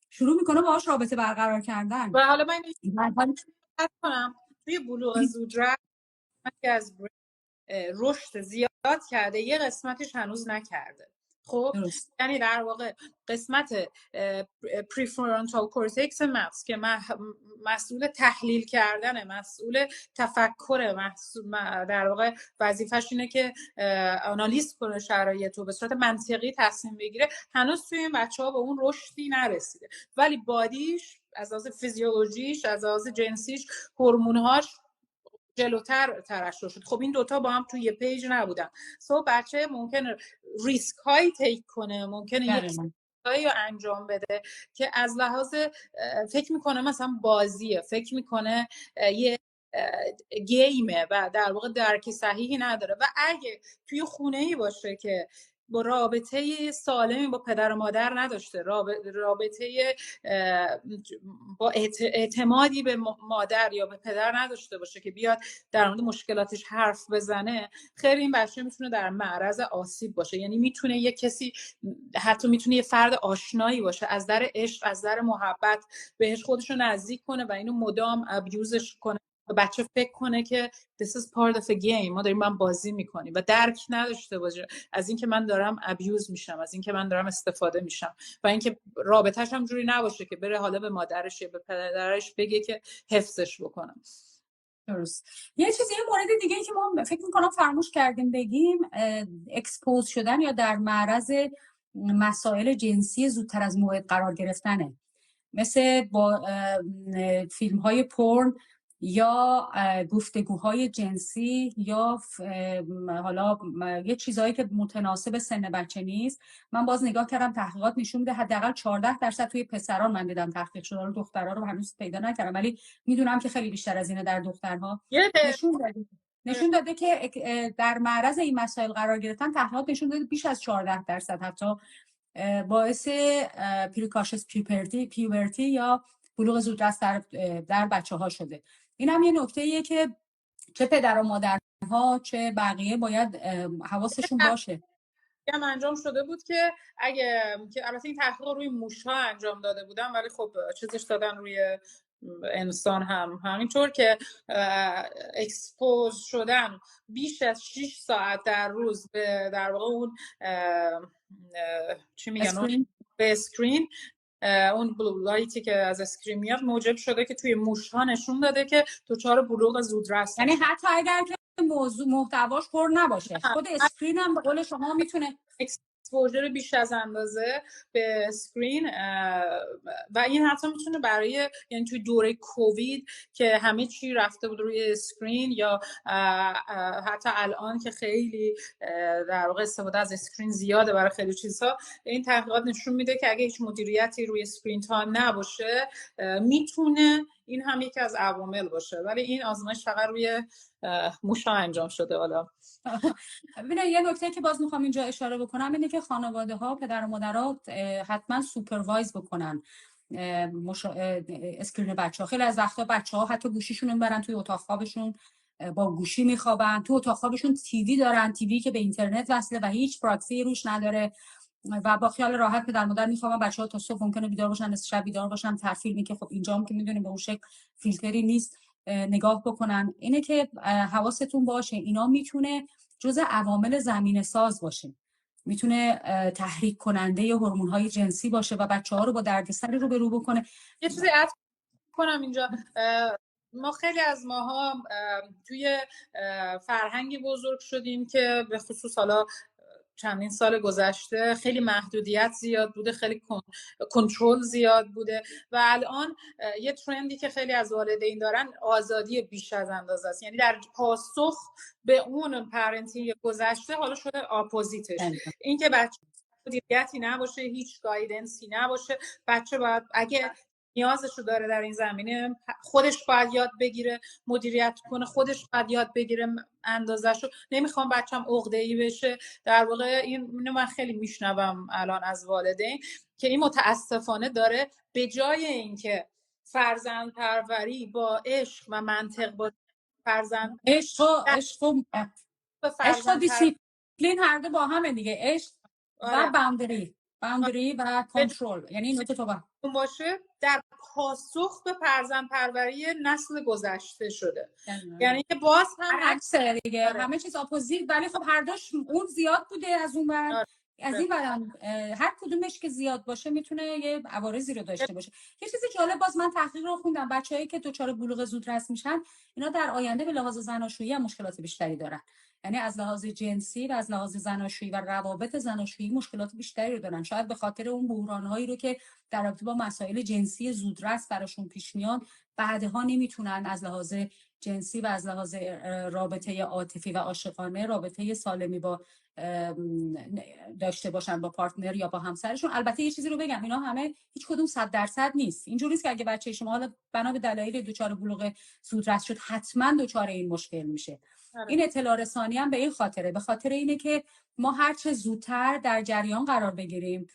شروع میکنه باهاش رابطه برقرار کردن. و حالا من کنم توی بلوغ زودرس که از رشد زیاد کرده، یه قسمتش هنوز نکرده. خب یعنی در واقع قسمت پریفرونتال کورتکس مغز که مسئول تحلیل کردن، مسئول تفکر، در واقع وظیفش اینه که آنالیز کنه شرایط و به صورت منطقی تصمیم بگیره، هنوز توی این بچه‌ها به اون رشدی نرسیده، ولی بادیش از لحاظ فیزیولوژیش، از لحاظ جنسیش، هورمون‌هاش جلوتر ترشح شد. خب این دوتا با هم توی یه پیج نبودن. بچه ممکنه ریسک هایی تیک کنه، ممکنه یه چیزایی رو انجام بده که از لحاظ فکر میکنه مثلا بازیه، فکر میکنه یه گیمه و در واقع درک صحیحی نداره و اگه توی خونه‌ای باشه که با رابطه سالمی با پدر و مادر نداشته، رابطه با اعتمادی به مادر یا به پدر نداشته باشه که بیاد در مورد مشکلاتش حرف بزنه، خیلی این بچه میتونه در معرض آسیب باشه. یعنی میتونه یه کسی، حتی میتونه یه فرد آشنایی باشه، از در عشق، از در محبت بهش خودشو نزدیک کنه و اینو مدام ابیوزش کنه و بچه فکر کنه که this is part of a game، ما داریم من بازی میکنیم و درک نداشته باشه از اینکه من دارم ابیوز میشم، از اینکه من دارم استفاده میشم و اینکه رابطه‌ش هم جوری نباشه که بره حالا به مادرش یا به پدرش بگه که حفظش بکنم. درست. یه مورد دیگه که ما فکر میکنم فراموش کردیم بگیم، اکسپوز شدن یا در معرض مسائل جنسی زودتر از موعد قرار گرفتنه، مثل با فیلم های پورن یا گفتگوهای جنسی یا حالا یه چیزایی که متناسب سن بچه نیست. من باز نگاه کردم تحقیقات نشون میده حداقل 14% توی پسران من دیدم تحقیق شده، رو دخترها رو هنوز پیدا نکردم ولی میدونم که خیلی بیشتر از اینه در دخترها. نشون داده که در معرض این مسائل قرار گرفتن تحقیقات نشون داده بیش از 14% حتی باعث پریکاشس پیوبرتی یا بلوغ زودرس در بچه‌ها شده. این هم یه نکته‌ایه که چه پدر و مادرها چه بقیه باید حواسشون باشه. هم انجام شده بود که اگه که البته این تحقیق روی موش‌ها انجام داده بودن ولی خب چیزش دادن روی انسان هم همینطور که اکسپوز شدن بیش از 6 ساعت در روز به در واقع اون چی میگن به اسکرین، اون بلو لایتی که از اسکرین میاد موجب شده که توی موش‌ها نشون داده که دچار بلوغ زودرس. یعنی حتی اگر که موضوع محتواش پر نباشه خود اسکرین هم به قول شما میتونه اکسپوژر بیش از اندازه به اسکرین و این حتی میتونه برای یعنی توی دوره کووید که همه چی رفته بود روی اسکرین یا حتی الان که خیلی در واقع استفاده از اسکرین زیاده برای خیلی چیزها، این تحقیقات نشون میده که اگه هیچ مدیریتی روی اسکرین تایم نباشه میتونه این هم یکی از عوامل باشه. ولی این آزمایش فقط روی موشا انجام شده. حالا ببینید یه نکته که باز میخوام اینجا اشاره بکنم اینه که خانواده ها پدر و مادرها حتما سوپروایز بکنن اسکرین بچه‌ها. خیلی از وقتا بچه‌ها حتی گوشیشون رو میبرن توی اتاق خوابشون با گوشی میخوابن، تو اتاق خوابشون تیوی دارن، تیوی که به اینترنت وصله و هیچ پراکسی روش نداره و با خیال راحت پدر مادر میخوابن، بچه‌ها تا صبح ممکنه بیدار باشن، نصف شب بیدار باشن، فیلمی که خب اینجام که میدونیم به اون شکل فیلتری نیست نگاه بکنن. اینه که حواستون باشه اینا میتونه جزء عوامل زمینه ساز باشه، میتونه تحریک کننده هورمون‌های جنسی باشه و بچه‌ها رو با دردسری رو به رو بکنه. یه چیزی عرض کنم اینجا، ما خیلی از ماها توی فرهنگی بزرگ شدیم که به خصوص حالا چندین سال گذشته خیلی محدودیت زیاد بوده، خیلی کنترل زیاد بوده و الان یه ترندی که خیلی از والدین دارن آزادی بیش از اندازه است. یعنی در پاسخ به اون پرنتینگ گذشته حالا شده اپوزیتش، این که بچه مدیریتی نباشه، هیچ گایدنسی نباشه، بچه باید اگه نیازشو داره در این زمینه خودش باید یاد بگیره مدیریت کنه، خودش باید یاد بگیره اندازهشو. نمیخوام بچم عقده‌ای بشه. در واقع اینو من خیلی میشنوم الان از والدین که این متاسفانه داره به جای اینکه فرزند پروری با عشق و منطق با فرزند عشق و دیسیپلین هر دو با همه دیگه، عشق و باوندری و کنترل، یعنی این تو باشه در پاسخ به فرزند پروری نسل گذشته شده. یعنی که باز هم عکسه دیگه همه چیز اپوزیت، ولی خب هر دوش اون زیاد بوده از اون بعد از این برام هر کدومش که زیاد باشه میتونه یه عوارضی رو داشته باشه. یه چیزی جالب باز من تحقیق رو خوندم، بچه‌هایی که دچار بلوغ زودرس میشن اینا در آینده به لحاظ زناشویی هم مشکلات بیشتری دارن، یعنی از لحاظ جنسی و از لحاظ زناشویی و روابط زناشویی مشکلات بیشتری رو دارن، شاید به خاطر اون بحران‌هایی رو که در رابطه با مسائل جنسی زودرس براشون پیش میاد بعدها نمیتونن از لحاظ جنسی و از لحاظ رابطه عاطفی و عاشقانه رابطه سالمی با داشته باشن با پارتنر یا با همسرشون. البته یه چیزی رو بگم، اینا همه هیچ کدوم 100% نیست. اینجوریه نیست که اگه بچه شما حالا بنا به دلایل دچار بلوغ زودرس شد حتما دچار این مشکل میشه. این اطلاع رسانی هم به این خاطره، به خاطر اینه که ما هر چه زودتر در جریان قرار بگیریم،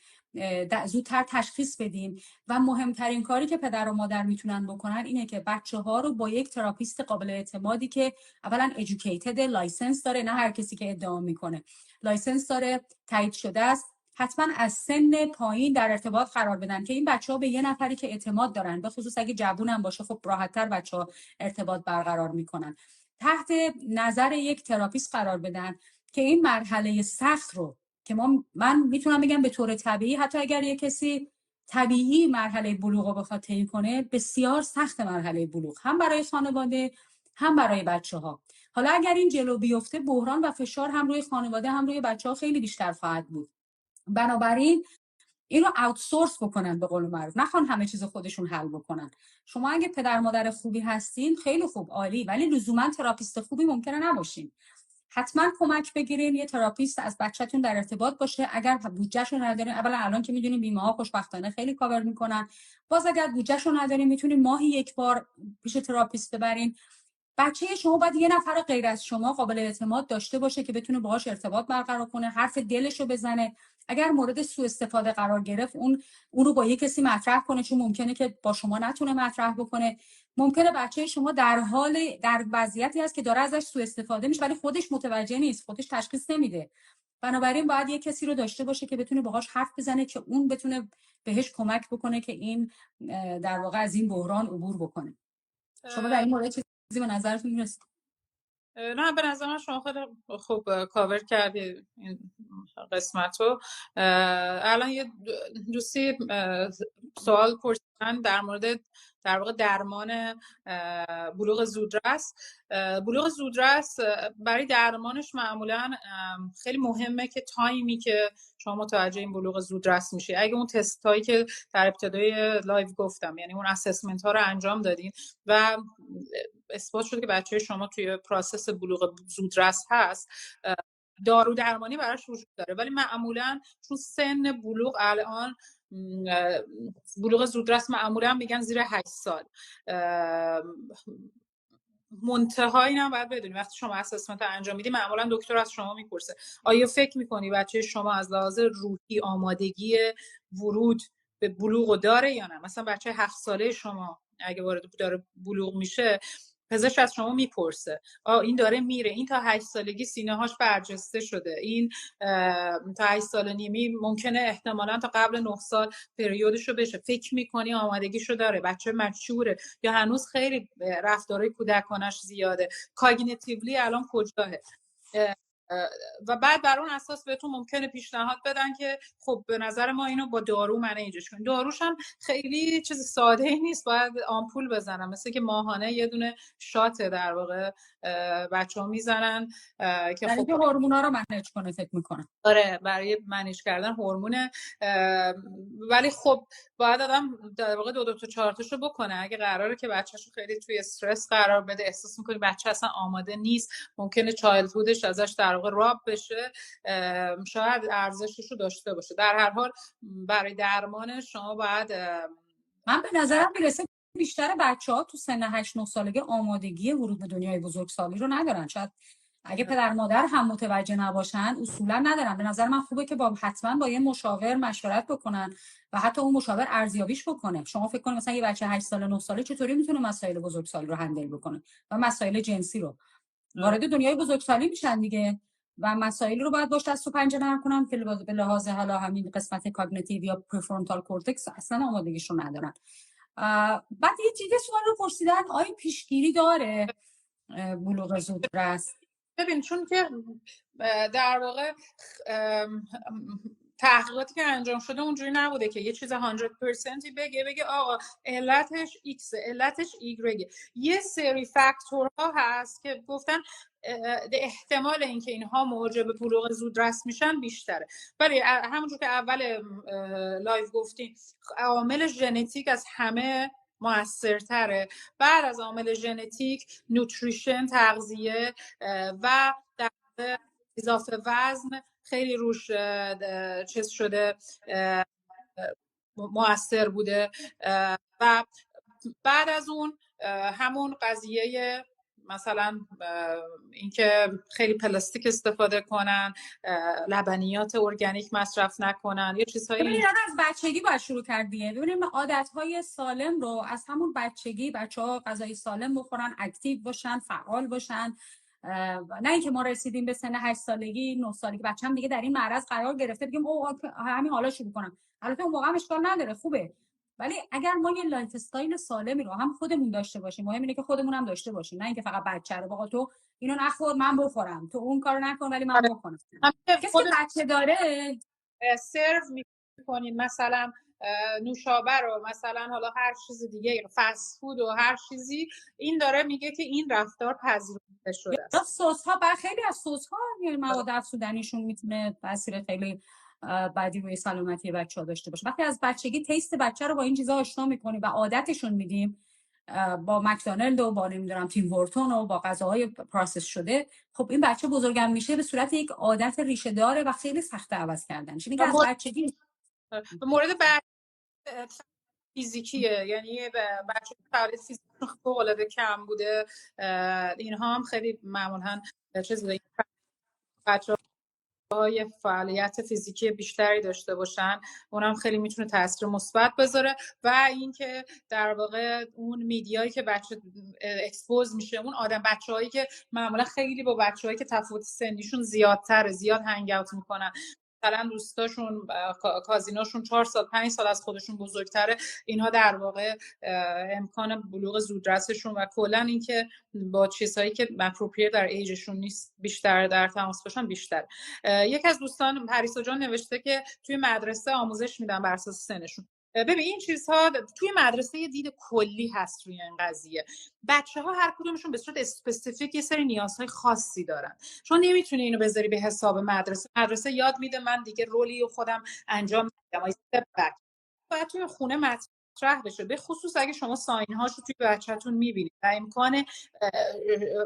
زودتر تشخیص بدیم و مهمترین کاری که پدر و مادر میتونن بکنن اینه که بچه‌ها رو با یک تراپیست قابل اعتمادی که اولا educated، لایسنس داره، نه هر کسی که ادعا میکنه لایسنس داره، تایید شده است، حتما از سن پایین در ارتباط قرار بدن که این بچه‌ها به یه نفری که اعتماد دارن، به خصوص اگه جوونم باشه خب راحت‌تر بچه‌ها ارتباط برقرار میکنن، تحت نظر یک تراپیست قرار بدن که این مرحله سخت رو که من میتونم بگم به طور طبیعی حتی اگر یک کسی طبیعی مرحله بلوغ رو بخواد طی کنه بسیار سخت مرحله بلوغ، هم برای خانواده هم برای بچه‌ها. حالا اگر این جلو بیفته بحران و فشار هم روی خانواده هم روی بچه‌ها خیلی بیشتر خواهد بود. بنابراین اینو آوتسورس بکنن، به قول معروف، نخوان همه چیز خودشون حل بکنن. شما اگه پدر مادر خوبی هستین خیلی خوب، عالی، ولی لزوما تراپیست خوبی ممکنه نباشین. حتما کمک بگیرین، یه تراپیست از بچه‌تون در ارتباط باشه. اگر بودجهشو ندارین، اولا الان که میدونین بیمه‌ها خوشبختانه خیلی کاور میکنن، باز اگر بودجهشو ندارین میتونین ماهی یک بار پیش تراپیست ببرین. بچه شما باید یه نفر غیر از شما قابل اعتماد داشته باشه که بتونه باهاش ارتباط برقرار کنه، حرف دلشو بزنه. اگر مورد سوء استفاده قرار گرفت اون رو با یه کسی مطرح کنه، چون ممکنه که با شما نتونه مطرح بکنه. ممکنه بچه شما در وضعیتی هست که داره ازش سوء استفاده میشه ولی خودش متوجه نیست، خودش تشخیص نمیده. بنابراین باید یه کسی رو داشته باشه که بتونه باهاش حرف بزنه، که اون بتونه بهش کمک بکنه که این در واقع از این بحران عبور بکنه. شما در این مورد چیزی به نظرتون میرسه؟ نه، به نظر من شما خیلی خوب کاور کردی این قسمت رو. الان یه دوستی سوال پرسیدن در مورد در واقع درمان بلوغ زودرس. بلوغ زودرس برای درمانش معمولا خیلی مهمه که تایمی که شما متوجه این بلوغ زودرس میشه، اگه اون تست هایی که در ابتدای لایو گفتم، یعنی اون اسسمنت ها رو انجام دادین و اثبات شده که بچه شما توی پروسس بلوغ زودرس هست، دارو درمانی براش وجود داره. ولی معمولا چون سن بلوغ الان بلوغ زودرس معمولا میگن زیر 8 سال، منتهای اینم باید بدونی وقتی شما اسسمنت انجام میدی معمولا دکتر از شما میپرسه آیا فکر میکنی بچه شما از لحاظ روحی آمادگی ورود به بلوغ داره یا نه. مثلا بچه 7 ساله شما اگه وارد داره بلوغ میشه، پزشک از شما میپرسه این داره میره، این تا 8 سالگی سینه هاش برجسته شده، این تا 8 سال و نیمی ممکنه احتمالاً تا قبل 9 سال پریودشو بشه، فکر میکنی آمادگیشو داره، بچه مچوره یا هنوز خیلی رفتارهای کودکانش زیاده، کاگنیتیولی الان کجاه. و بعد بر اون اساس بهتون ممکنه پیشنهاد بدن که خب به نظر ما اینو با دارو منیجش کنید. داروش هم خیلی چیز ساده ای نیست، باید آمپول بزنن، مثل که ماهانه یه دونه شات در واقع بچه‌ها میزنن که خب هورمونا رو منیج کنه فکر میکنم. آره، برای منیج کردن هورمونه. ولی خب باید آدم در واقع 2 تا 4 تاشو بکنه. اگه قراره که بچه‌شو خیلی توی استرس قرار بده، احساس می‌کنی بچه اصلا آماده نیست، ممکنه چایلدهودش ازش در واقع راب بشه، شاید ارزشش رو داشته باشه. در هر حال برای درمان شما باید من به نظرم میرسه بیشتر بچه‌ها تو سن 8 9 سالگی آمادگی ورود به دنیای بزرگسالی رو ندارن. شاید اگه پدر مادر هم متوجه نباشن اصولا ندارن. به نظر من خوبه که حتما با یه مشاور مشورت بکنن و حتی اون مشاور ارزیابیش بکنه. شما فکر کنید مثلا یه بچه 8 ساله 9 ساله چطوری میتونه مسائل بزرگسالی رو هندل بکنه و مسائل جنسی رو. وارد دنیای بزرگسالی میشن دیگه و مسائل رو باید باش دست و پنجه نرم کنم که به لحاظ حالا همین قسمت کاگنیتیو یا پرفرونتال کورتکس اصلا آمادگیش رو ندارن. بعد یه چیز سوال رو پرسیدن آیا پیشگیری داره بلوغ زودرس؟ ببین، چون که در واقع تحقیقاتی که انجام شده اونجوری نبوده که یه چیز 100% بگه آقا علتش X، علتش Y. یه سری فاکتورها هست که گفتن احتمال اینکه اینها موجب بلوغ زودرس میشن بیشتره. ولی همونجور که اول لایو گفتیم عوامل ژنتیک از همه موثرتره. بعد از عامل ژنتیک نوتریشن، تغذیه و در اضافه وزن خیلی روش چیز شده، مؤثر بوده. و بعد از اون همون قضیه مثلا اینکه خیلی پلاستیک استفاده کنن، لبنیات ارگانیک مصرف نکنن، یه چیزهایی. ببینید از بچگی باید شروع کردیه. ببینید عادت‌های سالم رو از همون بچگی بچه‌ها غذای سالم بخورن، اکتیو باشن، فعال باشن. نه اینکه ما رسیدیم به سن 8 سالگی 9 سالگی بچه‌م دیگه در این معرض قرار گرفته بگیم همین حالا شروع کنم. البته اون موقع هم اشکال نداره، خوبه. ولی اگر ما یه لایف استایل سالمی رو هم خودمون داشته باشیم، مهم اینه که خودمون هم داشته باشیم، نه اینکه فقط بچه رو بگو تو اینو نخور من بخورم، تو اون کارو نکن ولی من بکنم. کسی که بچه داره سرو میکنین مثلا نوشابه رو، مثلا حالا هر چیز دیگه، فست فود و هر چیزی، این داره میگه که این رفتار پذیرفته شده است. سس ها خیلی از سس ها مواد افزودنیشون میتونه تاثیر خیلی بعدی روی سلامتی بچه‌ها داشته باشه. وقتی از بچگی تیست بچه رو با این چیزا آشنا می‌کنیم و عادتشون میدیم، با مکدونالد و با نمیدونم تیم هورتون و با غذاهای پروسس شده، خب این بچه بزرگم میشه به صورت یک عادت ریشه داره و خیلی سخت عوض کردنش. این از بچگی مورد بعد فیزیکیه، یعنی بچه فعالیت فیزیکشون فوق‌العاده کم بوده، اینها هم خیلی معمولا چیزی بچه های فعالیت فیزیکی بیشتری داشته باشن، اونم خیلی میتونه تاثیر مثبت بذاره. و اینکه در واقع اون میدیایی که بچه اکسپوز میشه، اون آدم بچه‌هایی که معمولا خیلی با بچه‌هایی که تفاوت سنیشون زیادتره، زیاد هنگ اوت میکنن، مثلا دوستاشون کازیناشون 4 سال 5 سال از خودشون بزرگتره، اینها در واقع امکان بلوغ زودرسشون و کلا اینکه با چیزهایی که اپروپریت در ایجشون نیست بیشتر در تماس باشن بیشتر. یکی از دوستان پریسا جان نوشته که توی مدرسه آموزش میدن بر اساس سنشون. ببین این چیزها توی مدرسه یه دید کلی هست روی این قضیه. بچه‌ها هر کدومشون به صورت اسپسیفیک یه سری نیازهای خاصی دارن. شما نمیتونی اینو بذاری به حساب مدرسه یاد میده من دیگه رولی خودم انجام میدم. باید توی خونه مطرح بشه، به خصوص اگه شما ساین هاشو توی بچه‌تون میبینید و امکان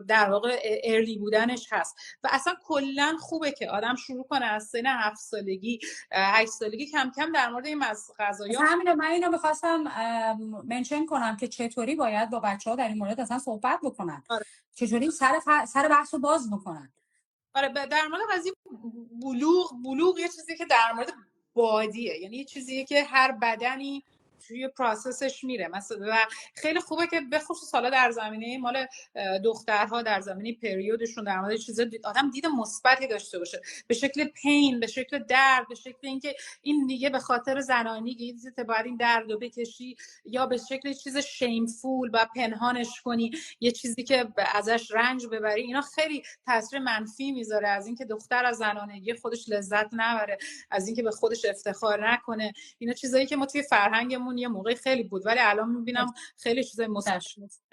در واقع ارلی بودنش هست. و اصلا کلا خوبه که آدم شروع کنه از سن 7 سالگی 8 سالگی کم کم در مورد این قضایا. همین من اینو می‌خواستم منشن کنم که چطوری باید با بچه‌ها در این مورد اصلا صحبت بکنن. آره. چطوری سر بحثو باز بکنن. آره در مورد قضیه بلوغ یه چیزی که در مورد بادیه، یعنی یه چیزیه که هر بدنی توی پروسسش میره مثلا. و خیلی خوبه که به خصوص حالا در زمینه مال دخترها در زمینه پریودشون در مورد چیزا آدم دید مثبتی داشته باشه، به شکل پین، به شکل درد، به شکل اینکه این دیگه به خاطر زنانگی باید این درد رو بکشی، یا به شکل چیز شیمفول و پنهانش کنی، یه چیزی که ازش رنج ببری. اینا خیلی تاثیر منفی میذاره از اینکه دختر از زنانگی خودش لذت نبره، از اینکه به خودش افتخار نکنه. اینا چیزایی که ما توی فرهنگمون یه موقع خیلی بود ولی الان میبینم خیلی چیزای مثبت.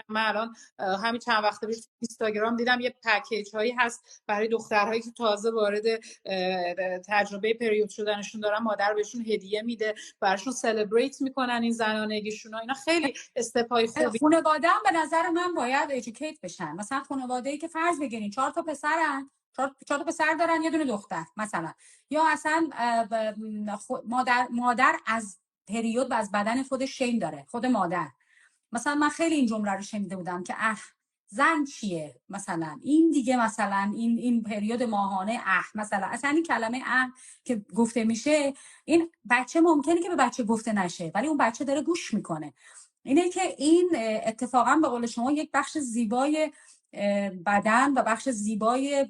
من الان همین چند وقت پیش اینستاگرام دیدم یه پکیج هایی هست برای دخترهایی که تازه وارد تجربه پریود شدنشون دارن، مادر بهشون هدیه میده، براشون سلبریت میکنن این زنانگیشون. اینا خیلی استپای خوبی. خانواده هم به نظر من باید ادوکییت بشن. مثلا خانواده‌ای که فرض بگیرین 4 تا پسرن، 4 تا پسر دارن، یه دونه دختر مثلا، یا اصلا مادر از پریود و از بدن خودش شیم داره، خود مادر. مثلا من خیلی این جمله رو شنیده بودم که زن چیه، مثلا این دیگه، مثلا این پریود ماهانه مثلا اصلا این کلمه که گفته میشه، این بچه ممکنه که به بچه گفته نشه ولی اون بچه داره گوش میکنه. اینه که این اتفاقا به قول شما یک بخش زیبای بدن و بخش زیبای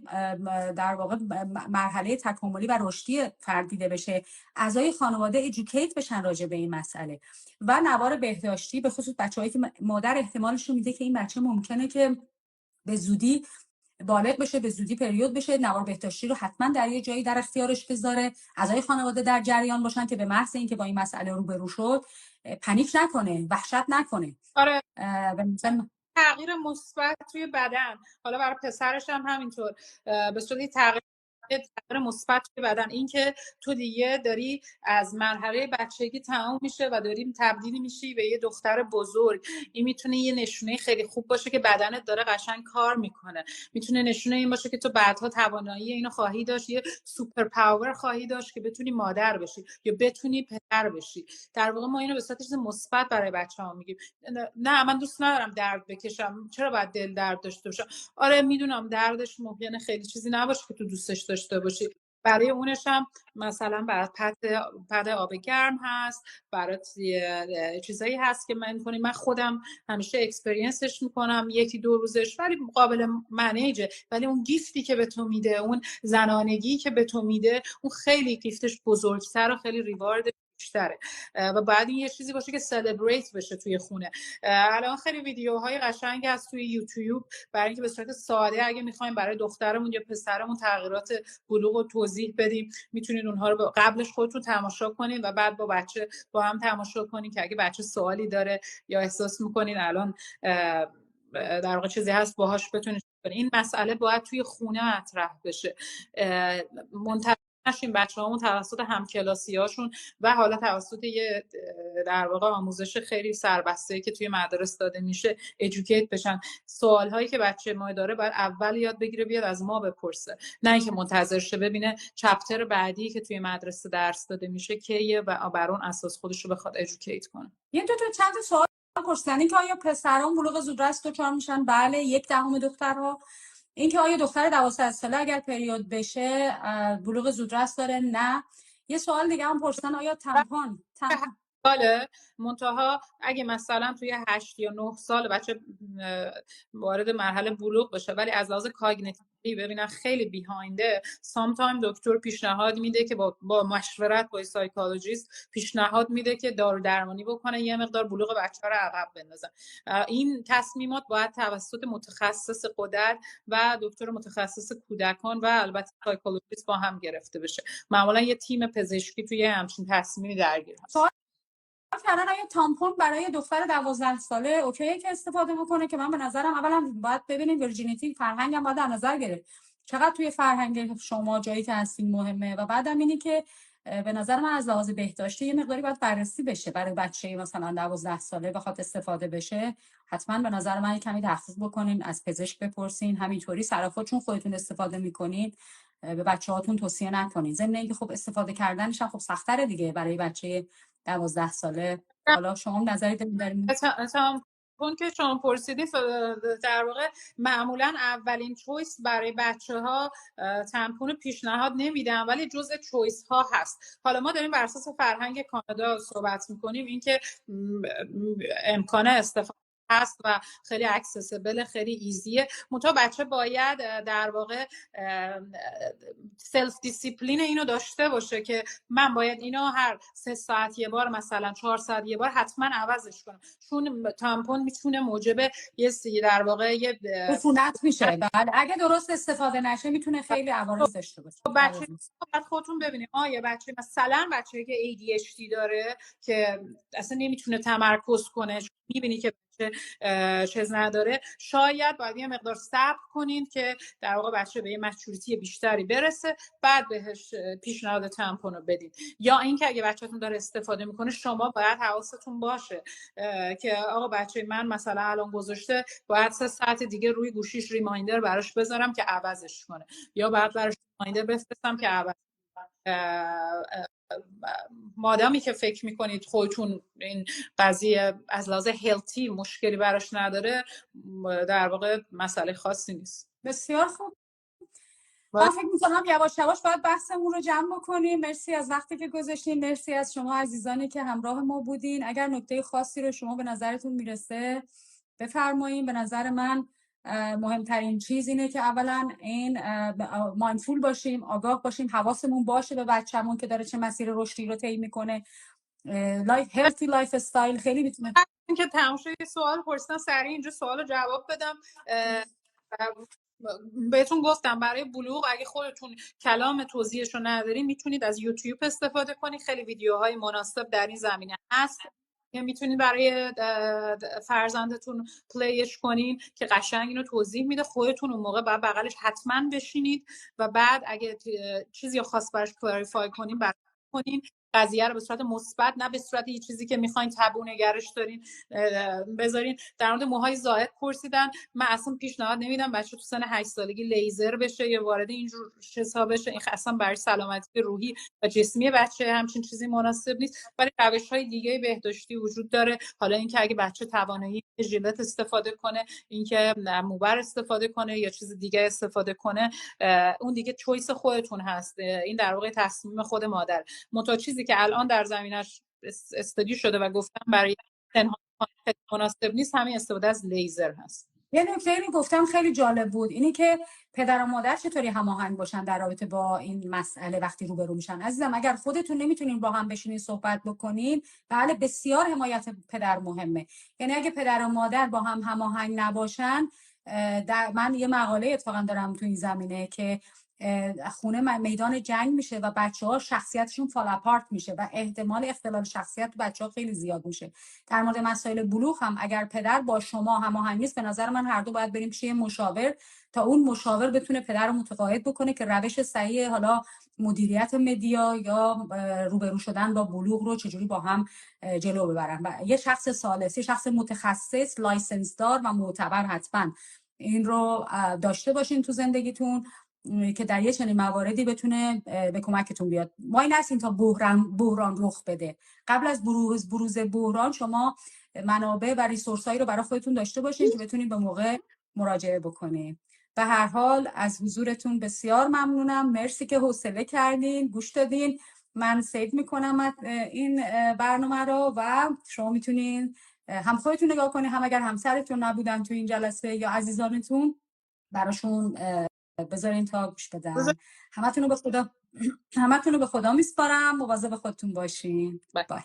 در واقع مرحله تکاملی و رشدی فرد دیده بشه. اعضای خانواده ادوکییت بشن راجع به این مسئله و نوار بهداشتی، به خصوص بچه‌هایی که مادر احتمالش رو میده که این بچه ممکنه که به زودی بالغ بشه، به زودی پریود بشه، نوار بهداشتی رو حتما در یه جایی در اختیارش بذاره. اعضای خانواده در جریان باشن که به محض اینکه با این مسئله روبرو شد پنیک نکنه، وحشت نکنه. آره. تغییر مثبت توی بدن، حالا برای پسرش هم همینطور، به صورت تغییر مثبت توی بدن. این که تو دیگه داری از مرحله بچگی تمام میشه و داری تبدیل میشی به یه دختر بزرگ. این میتونه یه نشونه خیلی خوب باشه که بدنت داره قشنگ کار میکنه. میتونه نشونه این باشه که تو بعدها توانایی اینو خواهی داشت، یه سوپر پاور خواهی داشت که بتونی مادر بشی یا بتونی پدر بشی. در واقع ما اینو به صورت چیز مثبت برای بچه‌ها میگیم. نه من دوست ندارم درد بکشم، چرا باید دل درد داشته باشم؟ آره میدونم دردش ممکنه خیلی چیزی نباشه که تو دوستش داشته باشی. برای اونش هم مثلا برای پد آب گرم هست، برای چیزایی هست که من خودم همیشه اکسپریانسش میکنم، 1-2 روزش، ولی قابل منیجه. ولی اون گیفتی که به تو میده، اون زنانگی که به تو میده، اون خیلی گیفتش بزرگتر و خیلی ریوارد بیشتره و بعد این یه چیزی باشه که سلبریت بشه توی خونه. الان خیلی ویدیوهای قشنگی هست توی یوتیوب برای اینکه به صورت ساده اگه میخوایم برای دخترمون یا پسرمون تغییرات بلوغ رو توضیح بدیم، میتونید اونها رو قبلش خودتون تماشا کنید و بعد با بچه با هم تماشا کنید که اگه بچه سوالی داره یا احساس میکنید الان در واقع چیزی هست باهاش بتونید. این مسئله باید توی خونه مطرح بشه. نشیم بچه‌هامون توسط همکلاسی‌هاشون و حالا توسط یه در واقع آموزش خیلی سربسته که توی مدارس داده میشه ادوکییت بشن. سوال‌هایی که بچه ما داره باید اول یاد بگیره بیاد از ما بپرسه، نه اینکه منتظر شه ببینه چپتر بعدی که توی مدرسه درس داده میشه کیه و بر اون اساس خودش رو بخواد ادوکییت کنه. یه دو چند تا سوال پرسیدن که آیا پسران بلوغ زودرس دچار میشن؟ بله. 1/10 دخترها. اینکه آیا دختر 12 ساله اگر پریود بشه بلوغ زودرس داره؟ نه. یه سوال دیگه هم پرسیدن آیا تمپون ساله منتها اگه مثلا توی 8 یا 9 سال بچه وارد مرحله بلوغ بشه ولی از لحاظ کاگنیتیوی ببینن خیلی بیهاینده، سام تایم دکتر پیشنهاد میده که با مشورت با سایکولوژیست پیشنهاد میده که دارو درمانی بکنه یه مقدار بلوغ بچه رو عقب بندازن. این تصمیمات باید توسط متخصص غدد و دکتر متخصص کودکان و البته سایکولوژیست با هم گرفته بشه. معمولا یه تیم پزشکی توی همچین تصمیمی درگیر هست. کردن آیا تامپون برای دختر 12 ساله اوکیه که استفاده بکنه؟ که من به نظرم اولا باید ببینیم ورجینیتی فرهنگ هم باید در نظر گرفت چقدر توی فرهنگ شما جایی که هستین مهمه، و بعدم اینی که به نظر من از لحاظ بهداشتی یه مقداری باید بررسی بشه برای بچه مثلا 12 ساله بخواد استفاده بشه. حتما به نظر من کمی تحقیق بکنین، از پزشک بپرسین، همینطوری صرفا چون خودتون استفاده میکنین به بچه‌هاتون توصیه نکنین. ضمن اینکه خب استفاده کردنش هم خب سخت‌تره دیگه برای بچه 12 ساله. حالا شما نظری دارین؟ تامپون که شما پرسیدید در واقع معمولا اولین چویس برای بچه‌ها تامپون پیشنهاد نمیدن ولی جزء چویس ها هست. حالا ما داریم بر اساس فرهنگ کانادا صحبت میکنیم، اینکه امکان استفاده هست و خیلی اکسسیبل، خیلی ایزیه. منتها بچه باید در واقع سلف دیسیپلین اینو داشته باشه که من باید اینو هر 3 ساعت یه بار مثلا 4 ساعت یه بار حتما عوضش کنم، چون تامپون میتونه موجب یه در واقع یه عفونت میشه. بله اگه درست استفاده نشه میتونه خیلی عوارض داشته باشه. بچه باید خودتون ببینید یه بچه مثلا بچه‌ای که ADHD داره که اصلا نمیتونه تمرکز کنه، میبینی که بچه چیز نداره، شاید باید یه مقدار صبر کنین که در واقع بچه به یه مچوریتی بیشتری برسه بعد بهش پیشنهاد تامپون رو بدین. یا اینکه اگه بچه‌تون داره استفاده میکنه شما باید حواستون باشه که آقا بچه من مثلا الان گذاشته باید 3 ساعت دیگه روی گوشیش ریمایندر براش بذارم که عوضش کنه، یا بعد براش ریمایندر بفرستم که عوض. مادامی که فکر میکنید خودتون این قضیه از لحاظ هلتی مشکلی براش نداره در واقع مسئله خاصی نیست. بسیار خوب. من فکر میکنم یواش یواش باید بحثمون رو جمع بکنیم. مرسی از وقتی که گذاشتین، مرسی از شما عزیزانی که همراه ما بودین. اگر نکته خاصی رو شما به نظرتون میرسه بفرمایید. به نظر من مهمترین چیز اینه که اولا این مایندفول باشیم، آگاه باشیم، حواسمون باشه به بچه‌مون که داره چه مسیر رشدی رو طی میکنه. هلتی لایف استایل خیلی میتونه که تماشای سوال پرسیدن سریع اینجا سوالو جواب بدم. بهتون گفتم برای بلوغ اگه خودتون کلام توضیحشو ندارین میتونید از یوتیوب استفاده کنید، خیلی ویدیوهای مناسب در این زمینه هست که میتونید برای فرزندتون پلیش کنین که قشنگ اینو توضیح میده. خودتون اون موقع باید بغلش حتما بشینید و بعد اگه چیزی خاص براش کلاریفای کنین کنین قضیه رو به صورت مثبت، نه به صورت یه چیزی که میخواین تابو نگرش دارین بذارین. در مورد موهای زائد پرسیدن، من اصلا پیشنهاد نمیدم بچه تو سن 8 سالگی لیزر بشه یا وارد اینجور حساب بشه، این اصلا برای سلامتی روحی و جسمی بچه همچین چیزی مناسب نیست. ولی روش‌های دیگه بهداشتی وجود داره. حالا اینکه اگه بچه توانایی ژیلت استفاده کنه، اینکه موبر استفاده کنه یا چیز دیگه استفاده کنه، اون دیگه چویس خودتون هست. این در واقع تصمیم خود مادر. منتها چیزی که الان در زمینش استادی شده و گفتم برای سن‌های مناسب نیست همین استفاده از لیزر هست. یه نکته اینو گفتم خیلی جالب بود، اینی که پدر و مادر چطوری هماهنگ باشن در رابطه با این مسئله وقتی روبرو میشن. عزیزم اگر خودتون نمیتونین با هم بشینین صحبت بکنین، بله بسیار حمایت پدر مهمه. یعنی اگه پدر و مادر با هم هماهنگ نباشن، من یه مقاله اتفاقا دارم تو این زمینه که خونه میدان جنگ میشه و بچه‌ها شخصیتشون فال اپارت میشه و احتمال اختلال شخصیت تو بچه‌ها خیلی زیاد میشه. در مورد مسائل بلوغ هم اگر پدر با شما هماهنگ نیست، به نظر من هر دو باید بریم پیش مشاور تا اون مشاور بتونه پدر رو متقاعد بکنه که روش صحیح حالا مدیریت مدیا یا روبرو شدن با بلوغ رو چجوری با هم جلو ببرن. و یه شخص ثالث، یه شخص متخصص لایسنس دار و معتبر حتما این رو داشته باشین تو زندگیتون که در یه چنین مواردی بتونه به کمکتون بیاد. وای نسین تا بحران رخ بده. قبل از بروز بحران شما منابع و ریسورسایی رو برای خودتون داشته باشین که بتونین به موقع مراجعه بکنین. به هر حال از حضورتون بسیار ممنونم. مرسی که حوصله کردین، گوش دادین. من سیو میکنم این برنامه رو و شما میتونین هم خودتون نگاه کنین، هم اگر همسرتون نبودن تو این جلسه یا عزیزانتون براشون بذارین تا گوش بدن. همتون رو به خدا میسپارم. مواظب خودتون باشین. بله. بای.